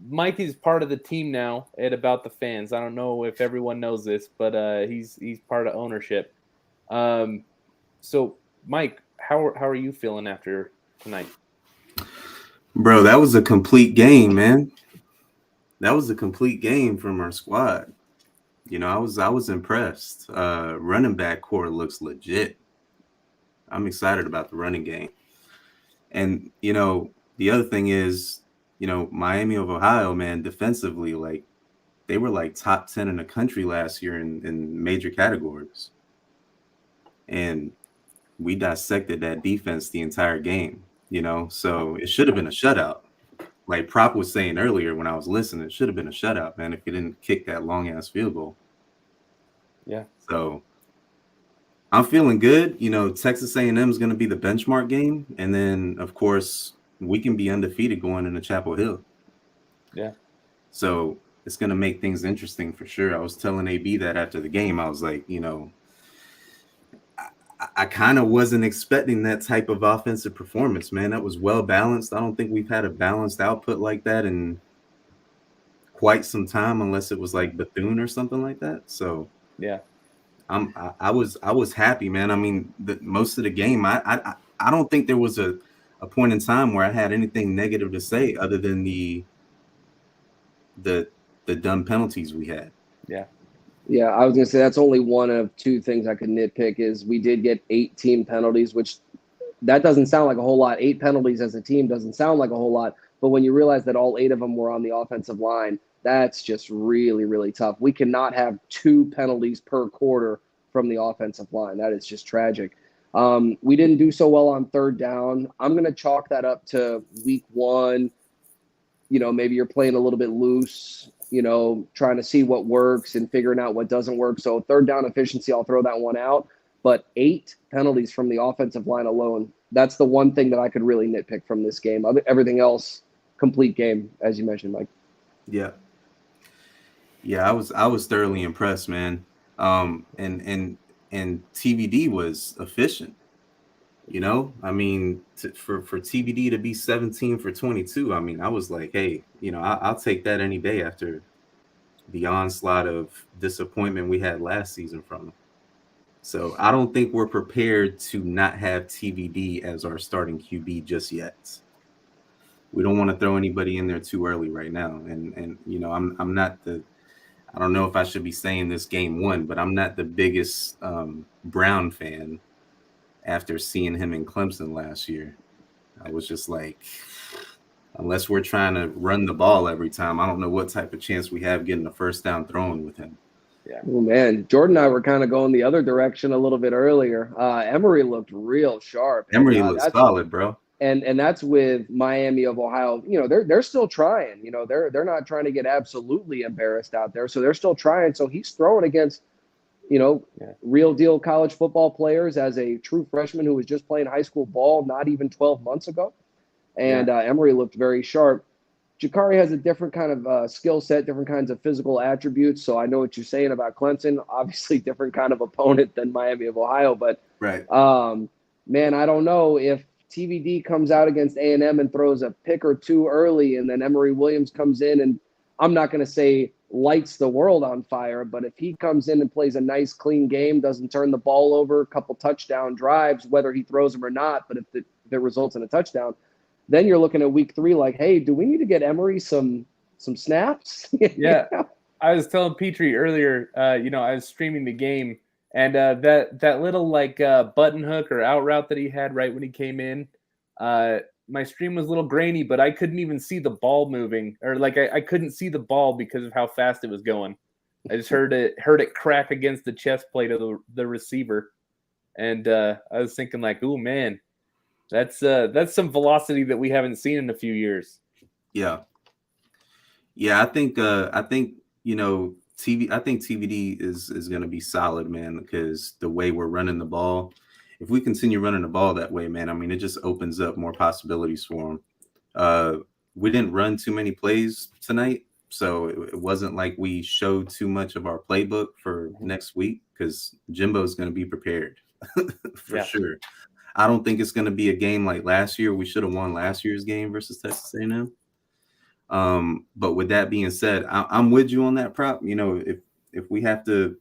Mike is part of the team now at About the Fans. I don't know if everyone knows this, but he's part of ownership. So Mike, how are you feeling after tonight? Bro, that was a complete game, man. That was a complete game from our squad. I was impressed. Running back core looks legit. I'm excited about the running game. And, the other thing is, Miami of Ohio, man, defensively, like, they were like top 10 in the country last year in major categories. And we dissected that defense the entire game, so it should have been a shutout. Like Prop was saying earlier when I was listening, it should have been a shutout, man, if you didn't kick that long-ass field goal. Yeah. So I'm feeling good. Texas A&M is going to be the benchmark game. And then, of course, we can be undefeated going into Chapel Hill. Yeah. So it's going to make things interesting for sure. I was telling AB that after the game. I was like, I kind of wasn't expecting that type of offensive performance, man. That was well balanced. I don't think we've had a balanced output like that in quite some time, unless it was like Bethune or something like that. So yeah, I was happy, man. I mean, most of the game, I don't think there was a point in time where I had anything negative to say other than the dumb penalties we had. Yeah. Yeah, I was going to say that's only one of 2 things I could nitpick is we did get 8 team penalties, which that doesn't sound like a whole lot. 8 penalties as a team doesn't sound like a whole lot. But when you realize that all 8 of them were on the offensive line, that's just really, really tough. We cannot have 2 penalties per quarter from the offensive line. That is just tragic. We didn't do so well on 3rd down. I'm going to chalk that up to week 1. Maybe you're playing a little bit loose, trying to see what works and figuring out what doesn't work. So 3rd down efficiency, I'll throw that one out. But 8 penalties from the offensive line alone, that's the one thing that I could really nitpick from this game. Everything else, complete game, as you mentioned, Mike. Yeah. Yeah, I was thoroughly impressed, man. And TBD was efficient. I mean, for TBD to be 17 for 22, I mean, I was like, hey, I'll take that any day after the onslaught of disappointment we had last season from him. So I don't think we're prepared to not have TBD as our starting QB just yet. We don't want to throw anybody in there too early right now. And I'm not I don't know if I should be saying this game 1, but I'm not the biggest Brown fan. After seeing him in Clemson last year, I was just like, unless we're trying to run the ball every time, I don't know what type of chance we have getting a first down throwing with him. Yeah. Oh, man. Jordan and I were kind of going the other direction a little bit earlier. Emory looked real sharp. Emory looked solid, bro. And that's with Miami of Ohio. You know, they're still trying. You know, they're not trying to get absolutely embarrassed out there. So they're still trying. So he's throwing against, you know, real deal college football players as a true freshman who was just playing high school ball not even 12 months ago. And Emory looked very sharp. Jakari has a different kind of skill set, different kinds of physical attributes. So I know what you're saying about Clemson. Obviously, different kind of opponent than Miami of Ohio. But, Right. man, I don't know if TVD comes out against A&M and throws a pick or two early, and then Emory Williams comes in and I'm not going to say lights the world on fire, but if he comes in and plays a nice, clean game, doesn't turn the ball over, a couple touchdown drives, whether he throws them or not, but if it results in a touchdown, then you're looking at week 3 like, hey, do we need to get Emory some snaps? Yeah. I was telling Petrie earlier, you know, I was streaming the game, and that little like button hook or out route that he had right when he came in, my stream was a little grainy, but I couldn't even see the ball moving, or like I couldn't see the ball because of how fast it was going. I just heard it crack against the chest plate of the receiver, and I was thinking like, oh man, that's some velocity that we haven't seen in a few years. Yeah. I think you know, I think TVD is going to be solid, man, because the way we're running the ball, if we continue running the ball that way, man, I mean, it just opens up more possibilities for him. We didn't run too many plays tonight, so it wasn't like we showed too much of our playbook for next week, because Jimbo's going to be prepared for sure. I don't think it's going to be a game like last year. We should have won last year's game versus Texas A&M. But with that being said, I'm with you on that prop. You know, if we have to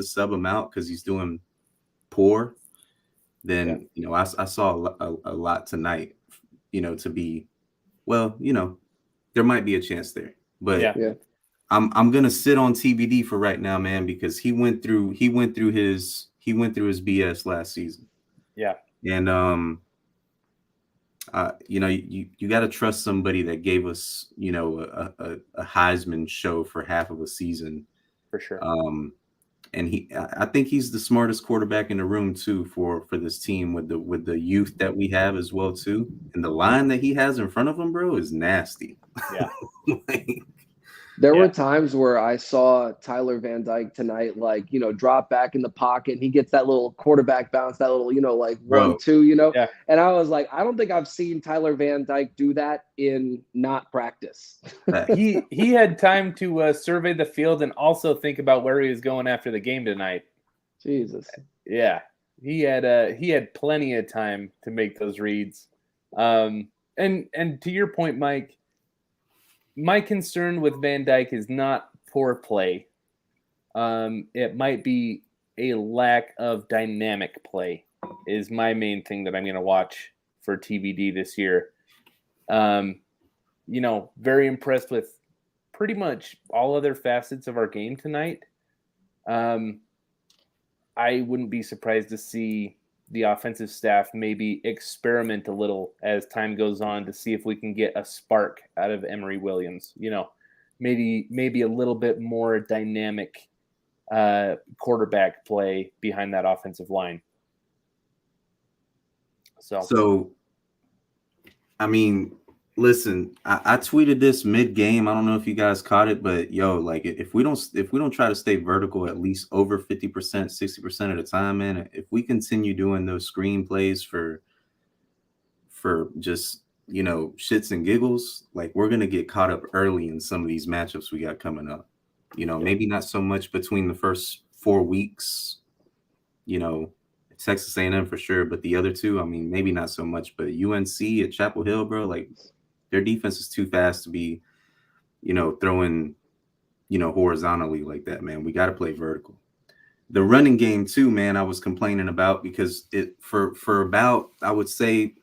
sub him out because he's doing poor, then you know, I saw a lot tonight. You know, to be, well, you know, there might be a chance there, but I'm gonna sit on TBD for right now, man, because he went through his BS last season. Yeah, and you know, you got to trust somebody that gave us, you know, a Heisman show for half of a season, for sure. And I think he's the smartest quarterback in the room too for this team with the youth that we have as well too, and the line that he has in front of him, bro, is nasty. Yeah. There were times where I saw Tyler Van Dyke tonight, like, you know, drop back in the pocket and he gets that little quarterback bounce, that little, you know, like 1-2, you know, and I was like, I don't think I've seen Tyler Van Dyke do that in not practice. he had time to survey the field and also think about where he was going after the game tonight. Jesus. Yeah. He had plenty of time to make those reads. And to your point, Mike, my concern with Van Dyke is not poor play. It might be a lack of dynamic play is my main thing that I'm going to watch for TBD this year. You know, very impressed with pretty much all other facets of our game tonight. I wouldn't be surprised to see the offensive staff maybe experiment a little as time goes on to see if we can get a spark out of Emory Williams. You know, maybe a little bit more dynamic quarterback play behind that offensive line. So I mean, listen, I tweeted this mid-game. I don't know if you guys caught it, but yo, like if we don't try to stay vertical at least over 50%, 60% of the time, man, if we continue doing those screen plays for just, you know, shits and giggles, like we're gonna get caught up early in some of these matchups we got coming up. You know, maybe not so much between the first 4 weeks, you know, Texas A&M for sure, but the other two, I mean, maybe not so much. But UNC at Chapel Hill, bro, like their defense is too fast to be, you know, throwing, you know, horizontally like that, man. We got to play vertical. The running game too, man, I was complaining about because it for about, I would say,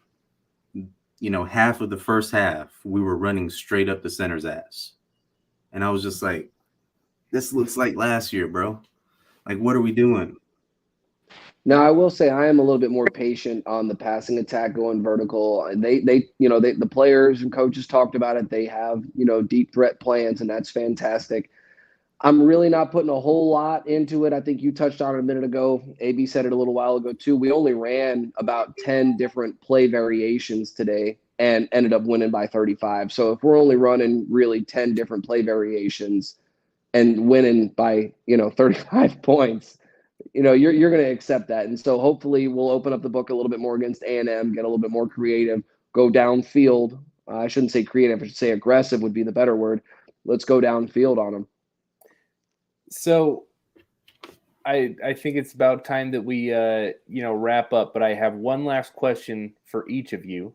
you know, half of the first half, we were running straight up the center's ass. And I was just like, this looks like last year, bro. Like, what are we doing? Now, I will say I am a little bit more patient on the passing attack going vertical. They you know, the players and coaches talked about it. They have, you know, deep threat plans, and that's fantastic. I'm really not putting a whole lot into it. I think you touched on it a minute ago. AB said it a little while ago too. We only ran about 10 different play variations today and ended up winning by 35. So if we're only running really 10 different play variations and winning by, 35 points, you're going to accept that. And so hopefully we'll open up the book a little bit more against A&M, get a little bit more creative, go downfield. I shouldn't say creative, I should say aggressive would be the better word. Let's go downfield on them. So I think it's about time that we wrap up, but I have one last question for each of you.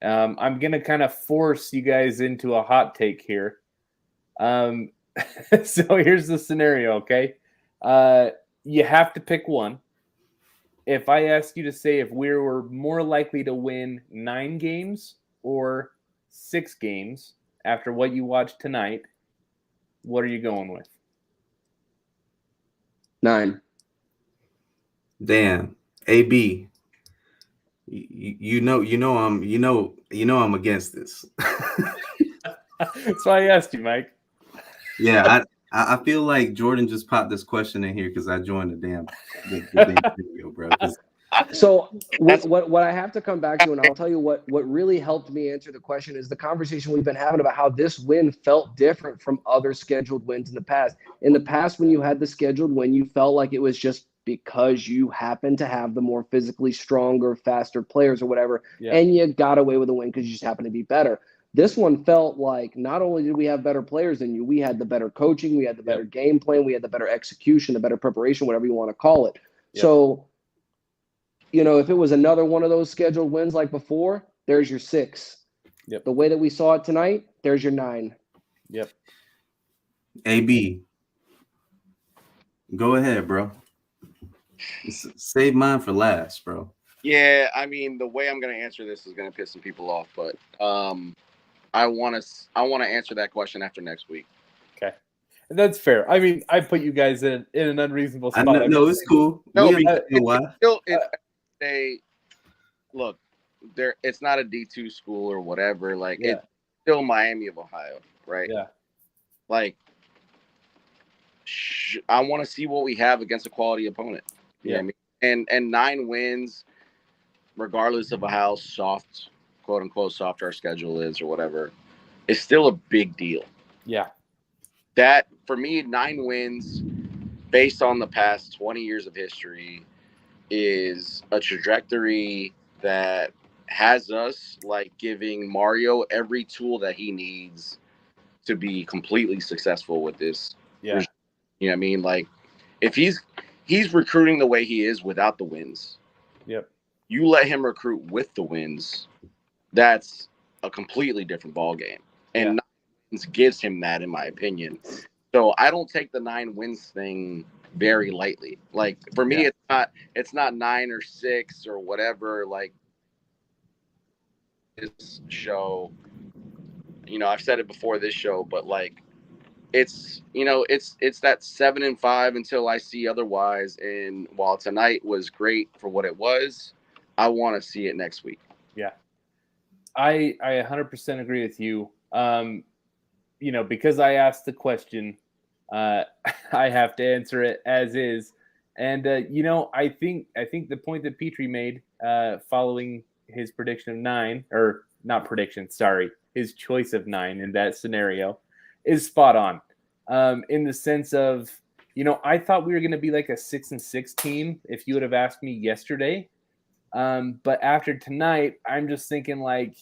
I'm going to kind of force you guys into a hot take here. So here's the scenario, okay? You have to pick one. If I ask you to say if we were more likely to win 9 games or 6 games after what you watched tonight, what are you going with? 9. Damn, AB. I'm against this. That's why I asked you, Mike. Yeah, I feel like Jordan just popped this question in here because I joined the damn video, bro. So what I have to come back to, and I'll tell you what really helped me answer the question is the conversation we've been having about how this win felt different from other scheduled wins in the past. In the past, when you had the scheduled win, you felt like it was just because you happened to have the more physically stronger, faster players or whatever, and you got away with a win because you just happened to be better. This one felt like not only did we have better players than you, we had the better coaching, we had the better game plan, we had the better execution, the better preparation, whatever you want to call it. So, if it was another one of those scheduled wins like before, there's your 6. The way that we saw it tonight, there's your 9. AB, go ahead, bro. Save mine for last, bro. Yeah, I mean, the way I'm going to answer this is going to piss some people off, but I want to answer that question after next week. Okay, that's fair. I mean, I put you guys in an unreasonable spot. No, it's cool. No, look, it's not a D2 school or whatever. Like, it's still Miami of Ohio, right? Yeah. Like, I want to see what we have against a quality opponent. You know what I mean? And 9 wins, regardless of how soft, quote unquote, soft our schedule is or whatever, is still a big deal. Yeah. That, for me, 9 wins based on the past 20 years of history is a trajectory that has us like giving Mario every tool that he needs to be completely successful with this. Yeah. You know what I mean? Like, if he's recruiting the way he is without the wins. You let him recruit with the wins, that's a completely different ball game. And 9 wins gives him that, in my opinion. So I don't take the 9 wins thing very lightly. Like, for me, it's not 9 or 6 or whatever. Like, this show, I've said it before this show, but like, it's that 7-5 until I see otherwise. And while tonight was great for what it was, I want to see it next week. Yeah, I 100% agree with you. Because I asked the question, I have to answer it as is. And I think the point that Petrie made, following his prediction of 9, or not prediction, sorry, his choice of 9 in that scenario, is spot on. In the sense of, I thought we were going to be like a 6-6 team if you would have asked me yesterday. But after tonight, I'm just thinking like,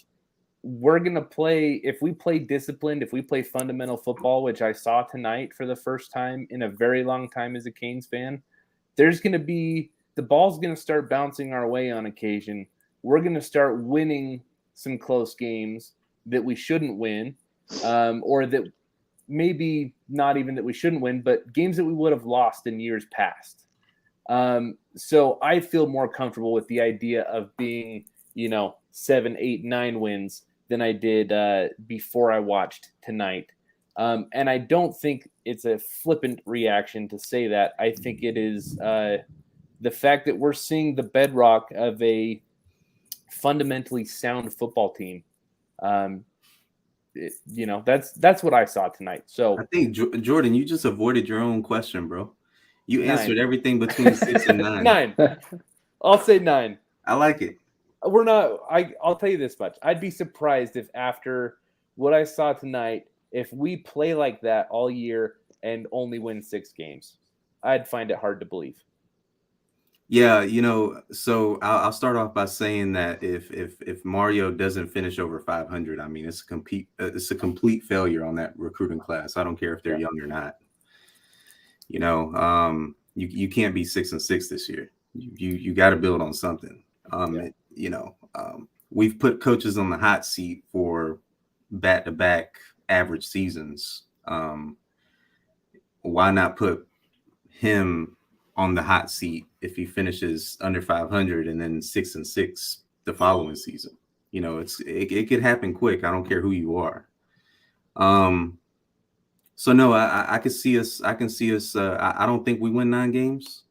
we're going to play, if we play disciplined, if we play fundamental football, which I saw tonight for the first time in a very long time as a Canes fan, there's going to be, the ball's going to start bouncing our way on occasion. We're going to start winning some close games that we shouldn't win, or that maybe not even that we shouldn't win, but games that we would have lost in years past. So I feel more comfortable with the idea of being, 7, 8, 9 wins than I did before I watched tonight. And I don't think it's a flippant reaction to say that. I think it is the fact that we're seeing the bedrock of a fundamentally sound football team. that's what I saw tonight. So I think Jordan, you just avoided your own question, bro. You 9. answered everything between 6 and 9. 9. I'll say 9. I like it. We're not. I'll tell you this much. I'd be surprised if after what I saw tonight, if we play like that all year and only win 6 games, I'd find it hard to believe. Yeah, so I'll start off by saying that if Mario doesn't finish over 500, I mean it's a complete failure on that recruiting class. I don't care if they're young or not. You can't be 6-6 this year. You got to build on something. We've put coaches on the hot seat for back-to-back average seasons. Why not put him on the hot seat if he finishes under 500 and then 6-6 the following season? It could happen quick. I don't care who you are. So no, I can see us. I don't think we win 9 games.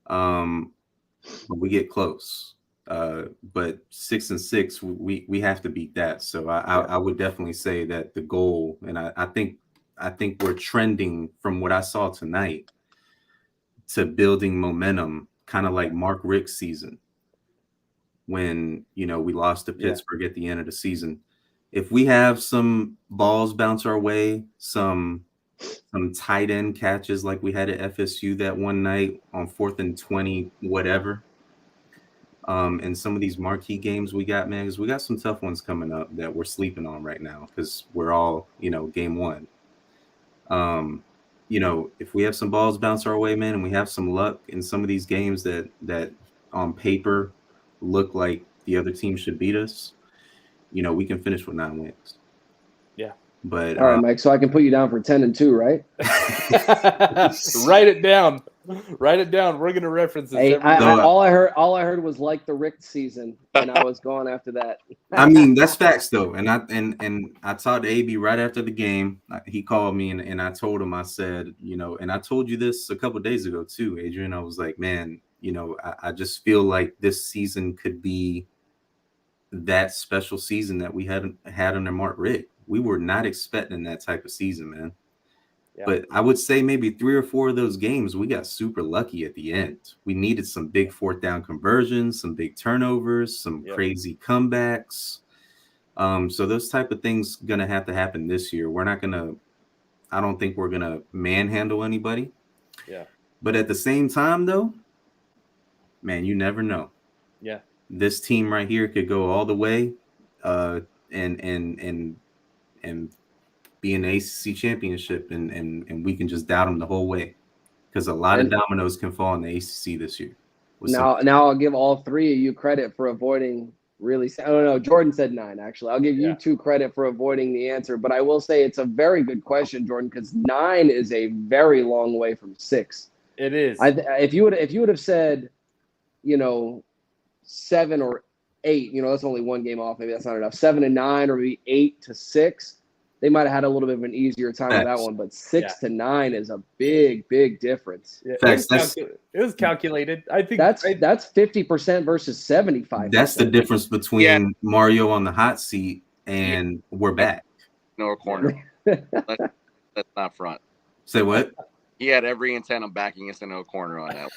But we get close. But 6-6, we have to beat that. So I would definitely say that the goal, and I think we're trending from what I saw tonight to building momentum, kind of like Mark Richt's season when we lost to Pittsburgh at the end of the season. If we have some balls bounce our way, some tight end catches like we had at FSU that one night on 4th and 20, whatever. And some of these marquee games we got, man, because we got some tough ones coming up that we're sleeping on right now because we're all, game one. If we have some balls bounce our way, man, and we have some luck in some of these games that on paper look like the other team should beat us, we can finish with 9 wins. Yeah. But all right, Mike. So I can put you down for 10-2, right? Write it down. Write it down. We're gonna reference this. Hey, all I heard was like the Richt season, and I was going after that. I mean, that's facts though. And I talked to AB right after the game. He called me and I told him, I said, and I told you this a couple of days ago too, Adrian. I was like, man, I just feel like this season could be that special season that we had under Mark Richt. We were not expecting that type of season, man. Yeah. But I would say maybe 3 or 4 of those games, we got super lucky at the end. We needed some big 4th down conversions, some big turnovers, some crazy comebacks. So those type of things going to have to happen this year. I don't think we're going to manhandle anybody. Yeah. But at the same time, though, man, you never know. Yeah. This team right here could go all the way and be in the ACC championship, and we can just doubt them the whole way because a lot of dominoes can fall in the ACC this year. Now I'll give all 3 of you credit for avoiding really. I don't know. Jordan said 9, actually. I'll give you 2 credit for avoiding the answer, but I will say it's a very good question, Jordan, because 9 is a very long way from 6. It is. If you would have said, 7 or 8, that's only one game off. Maybe that's not enough. 7-9 or maybe 8-6. They might have had a little bit of an easier time with that one, but 6-9 is a big, big difference. Yeah, it was calculated. I think that's 50% versus 75%. That's the difference between Mario on the hot seat and we're back. No corner. That's not front. Say what? He had every intent of backing us into a corner on that.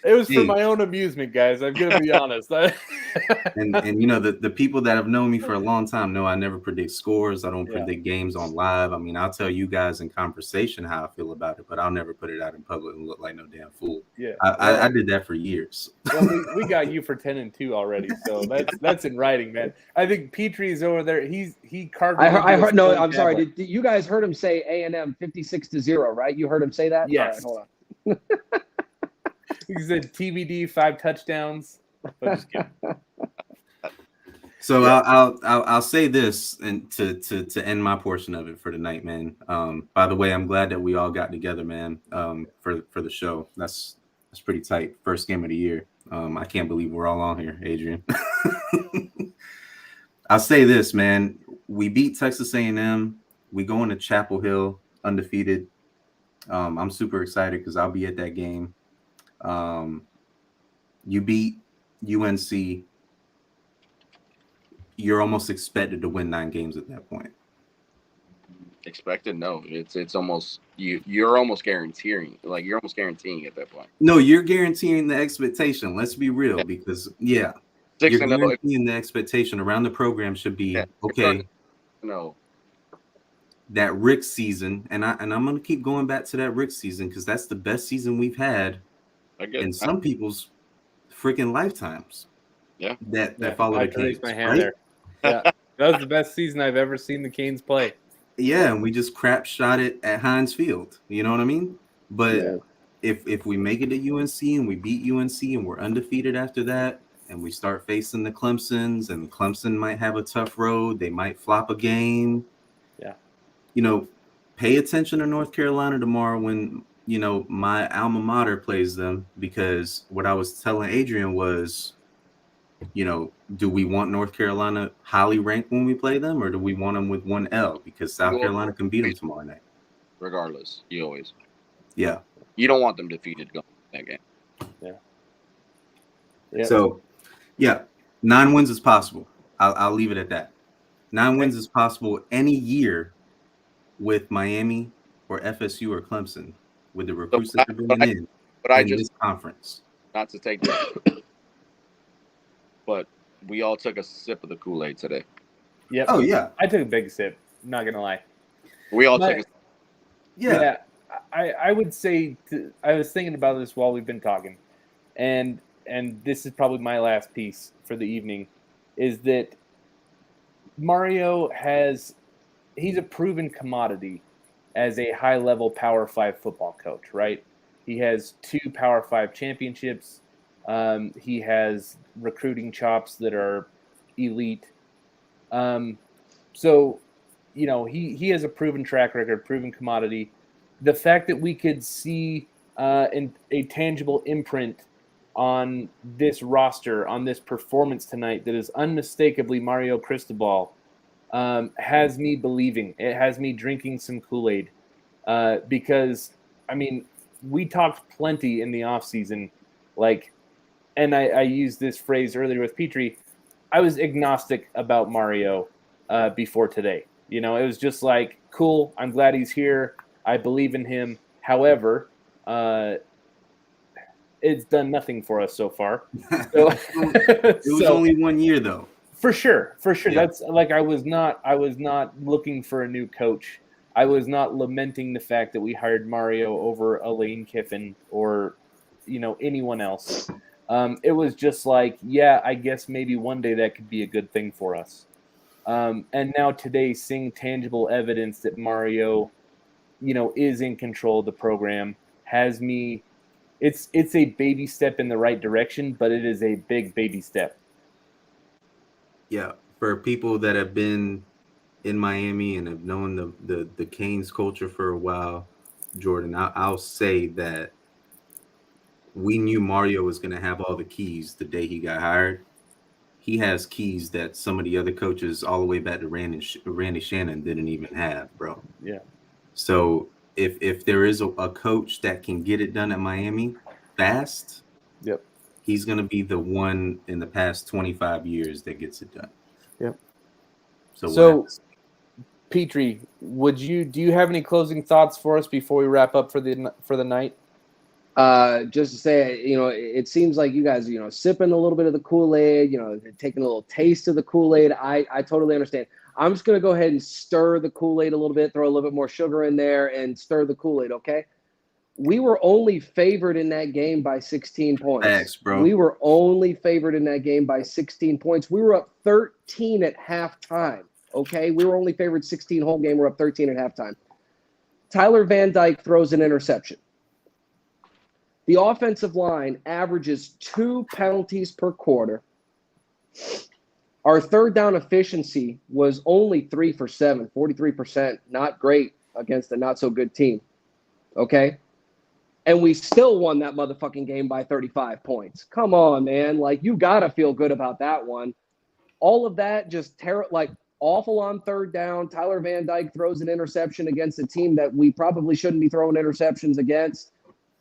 It was for my own amusement, guys. I'm gonna be honest. and the people that have known me for a long time know I never predict scores. I don't predict games on live. I mean, I'll tell you guys in conversation how I feel about it, but I'll never put it out in public and look like no damn fool. Yeah, I did that for years. Well, we got you for 10-2 already, so that's in writing, man. I think Petrie's over there. He carved. I heard. No, I'm sorry. Did you guys heard him say A&M 56-0? Right? You heard him say that? Yes. All right, hold on. He said TBD 5 touchdowns. But just kidding. So I'll say this and to end my portion of it for tonight, man. By the way, I'm glad that we all got together, man. For the show. That's pretty tight. First game of the year. I can't believe we're all on here, Adrian. I'll say this, man. We beat Texas A&M. We go into Chapel Hill undefeated. I'm super excited because I'll be at that game. You beat UNC. you're almost expected to win 9 games at that point. Expected? No, it's almost you're almost guaranteeing at that point. No, you're guaranteeing the expectation. Let's be real, Yeah. because 6-0. you're guaranteeing the expectation around the program should be okay. No, that Rick season, and I'm gonna keep going back to that Rick season because that's the best season we've had in some people's freaking lifetimes. Yeah, that follow the Canes. My hand there. Yeah, that was the best season I've ever seen the Canes play. Yeah, and we just crap shot it at Heinz Field. You know what I mean? But if we make it to UNC and we beat UNC and we're undefeated after that, and we start facing the Clemsons, and Clemson might have a tough road, they might flop a game. Yeah. You know, pay attention to North Carolina tomorrow when, you know, my alma mater plays them, because what I was telling Adrian was, you know, do we want North Carolina highly ranked when we play them, or do we want them with 1 L? Because South Carolina can beat them tomorrow night. Regardless, you always. Yeah. You don't want them defeated going that game. Yeah. So, 9 wins is possible. I'll leave it at that. 9 wins is possible any year with Miami or FSU or Clemson, with the recruits that they're bringing in this conference. Not to take that, but we all took a sip of the Kool-Aid today. Yep. Oh, yeah. I took a big sip. Not going to lie. We all took a sip. Yeah. I would say, I was thinking about this while we've been talking, and this is probably my last piece for the evening, is that Mario he's a proven commodity as a high-level Power 5 football coach, right? He has 2 Power 5 championships. He has recruiting chops that are elite. So, you know, he has a proven track record, proven commodity. The fact that we could see a tangible imprint on this roster, on this performance tonight that is unmistakably Mario Cristobal, has me believing. It has me drinking some Kool-Aid, because, I mean, we talked plenty in the offseason, and I used this phrase earlier with Petrie, I was agnostic about Mario before today. You know, it was just like, cool, I'm glad he's here. I believe in him. However, it's done nothing for us so far. So, it was only 1 year, though. For sure. Yeah. That's like, I was not looking for a new coach. I was not lamenting the fact that we hired Mario over Lane Kiffin or, you know, anyone else. It was just like, yeah, I guess maybe one day that could be a good thing for us. And now today, seeing tangible evidence that Mario, you know, is in control of the program has me. It's a baby step in the right direction, but it is a big baby step. Yeah, for people that have been in Miami and have known the Canes culture for a while, Jordan, I'll say that we knew Mario was going to have all the keys the day he got hired. He has keys that some of the other coaches all the way back to Randy Shannon didn't even have, bro. Yeah. So if there is a coach that can get it done at Miami fast, yep, he's going to be the one in the past 25 years that gets it done. Yep. So Petrie, do you have any closing thoughts for us before we wrap up for the night? Just to say, you know, it seems like you guys, you know, sipping a little bit of the Kool-Aid, you know, taking a little taste of the Kool-Aid. I totally understand. I'm just going to go ahead and stir the Kool-Aid a little bit, throw a little bit more sugar in there and stir the Kool-Aid, okay? We were only favored in that game by 16 points. Thanks, bro. We were only favored in that game by 16 points. We were up 13 at halftime, okay? We were only favored 16 whole game. We're up 13 at halftime. Tyler Van Dyke throws an interception. The offensive line averages 2 penalties per quarter. Our third down efficiency was only 3 for 7, 43%. Not great against a not-so-good team, okay? And we still won that motherfucking game by 35 points. Come on, man. Like, you got to feel good about that one. All of that just awful on third down. Tyler Van Dyke throws an interception against a team that we probably shouldn't be throwing interceptions against,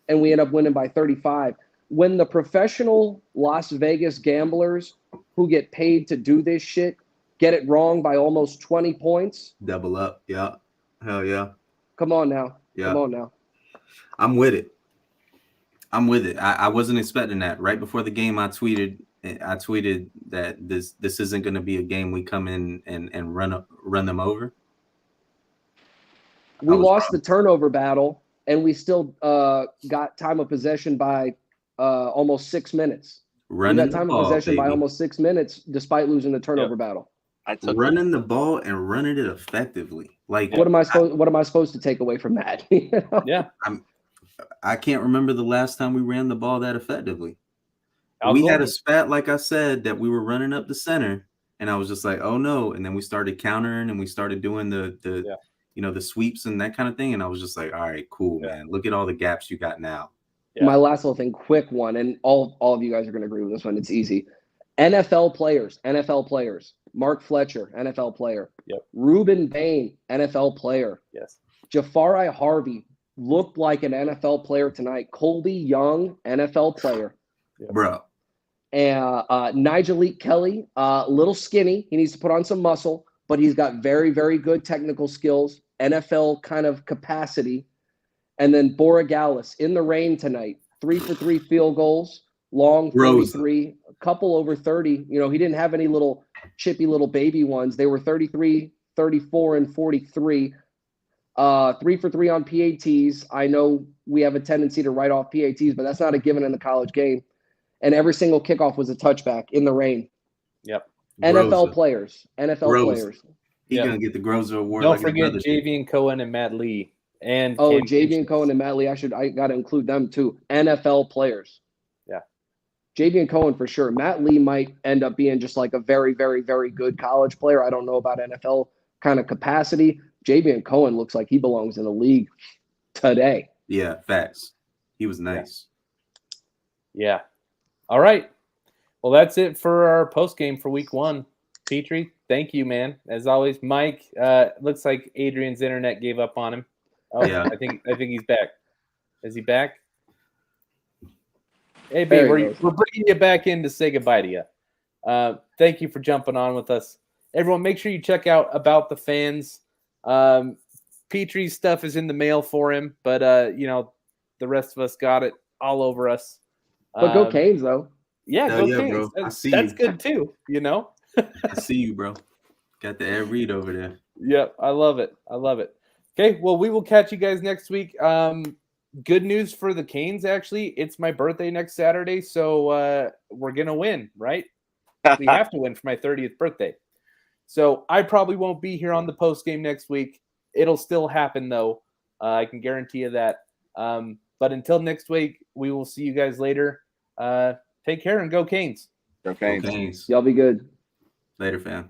and we end up winning by 35. When the professional Las Vegas gamblers who get paid to do this shit get it wrong by almost 20 points. Double up. Yeah. Hell yeah. Come on now. Yeah. Come on now. I'm with it. I wasn't expecting that. Right before the game, I tweeted that this isn't going to be a game we come in and run them over. We lost the turnover battle, and we still got time of possession by almost 6 minutes. We got time of possession by almost 6 minutes, despite losing the turnover battle. Running the ball and running it effectively. Like, what am I supposed to take away from that? Yeah, I can't remember the last time we ran the ball that effectively. We had a spat, like I said, that we were running up the center, and I was just like, oh no. And then we started countering, and we started doing the the sweeps and that kind of thing. And I was just like, all right, cool, man. Look at all the gaps you got now. Yeah. My last little thing, quick one, and all of you guys are going to agree with this one. It's easy. NFL players. Mark Fletcher, NFL player. Yep. Ruben Bain, NFL player. Yes. Jafari Harvey looked like an NFL player tonight. Colby Young, NFL player. Yep. Bro. And Nigel Kelly, little skinny. He needs to put on some muscle, but he's got very, very good technical skills, NFL kind of capacity. And then Borregales in the rain tonight, 3 for 3 field goals, long 43, a couple over 30. You know, he didn't have any little chippy little baby ones. They were 33, 34, and 43. 3 for 3 on PATs. I know we have a tendency to write off PATs, but that's not a given in the college game. And every single kickoff was a touchback in the rain. Yep. NFL players. Players. He's going to get the Groza Award. Don't forget Javian Cohen and Matt Lee. And Javian Cohen and Matt Lee. I got to include them too. NFL players. Yeah. Javian Cohen for sure. Matt Lee might end up being just like a very, very, very good college player. I don't know about NFL kind of capacity. Javian Cohen looks like he belongs in the league today. Yeah, facts. He was nice. Yeah. All right. Well, that's it for our post game for week 1. Petrie, thank you, man. As always, Mike. Looks like Adrian's internet gave up on him. Oh, yeah. I think he's back. Is he back? Hey, babe, we're bringing you back in to say goodbye to you. Thank you for jumping on with us. Everyone, make sure you check out About the Fans. Petrie's stuff is in the mail for him, but the rest of us got it all over us. But go Canes, though. Yeah, go Canes. Bro. That's good too, I see you, bro. Got the Ed Reed over there. Yep, I love it. Okay, well, we will catch you guys next week. Good news for the Canes, actually. It's my birthday next Saturday, so we're going to win, right? We have to win for my 30th birthday. So I probably won't be here on the post game next week. It'll still happen, though. I can guarantee you that. But until next week, we will see you guys later. Take care and go Canes. Go Canes. Y'all be good. Later, fam.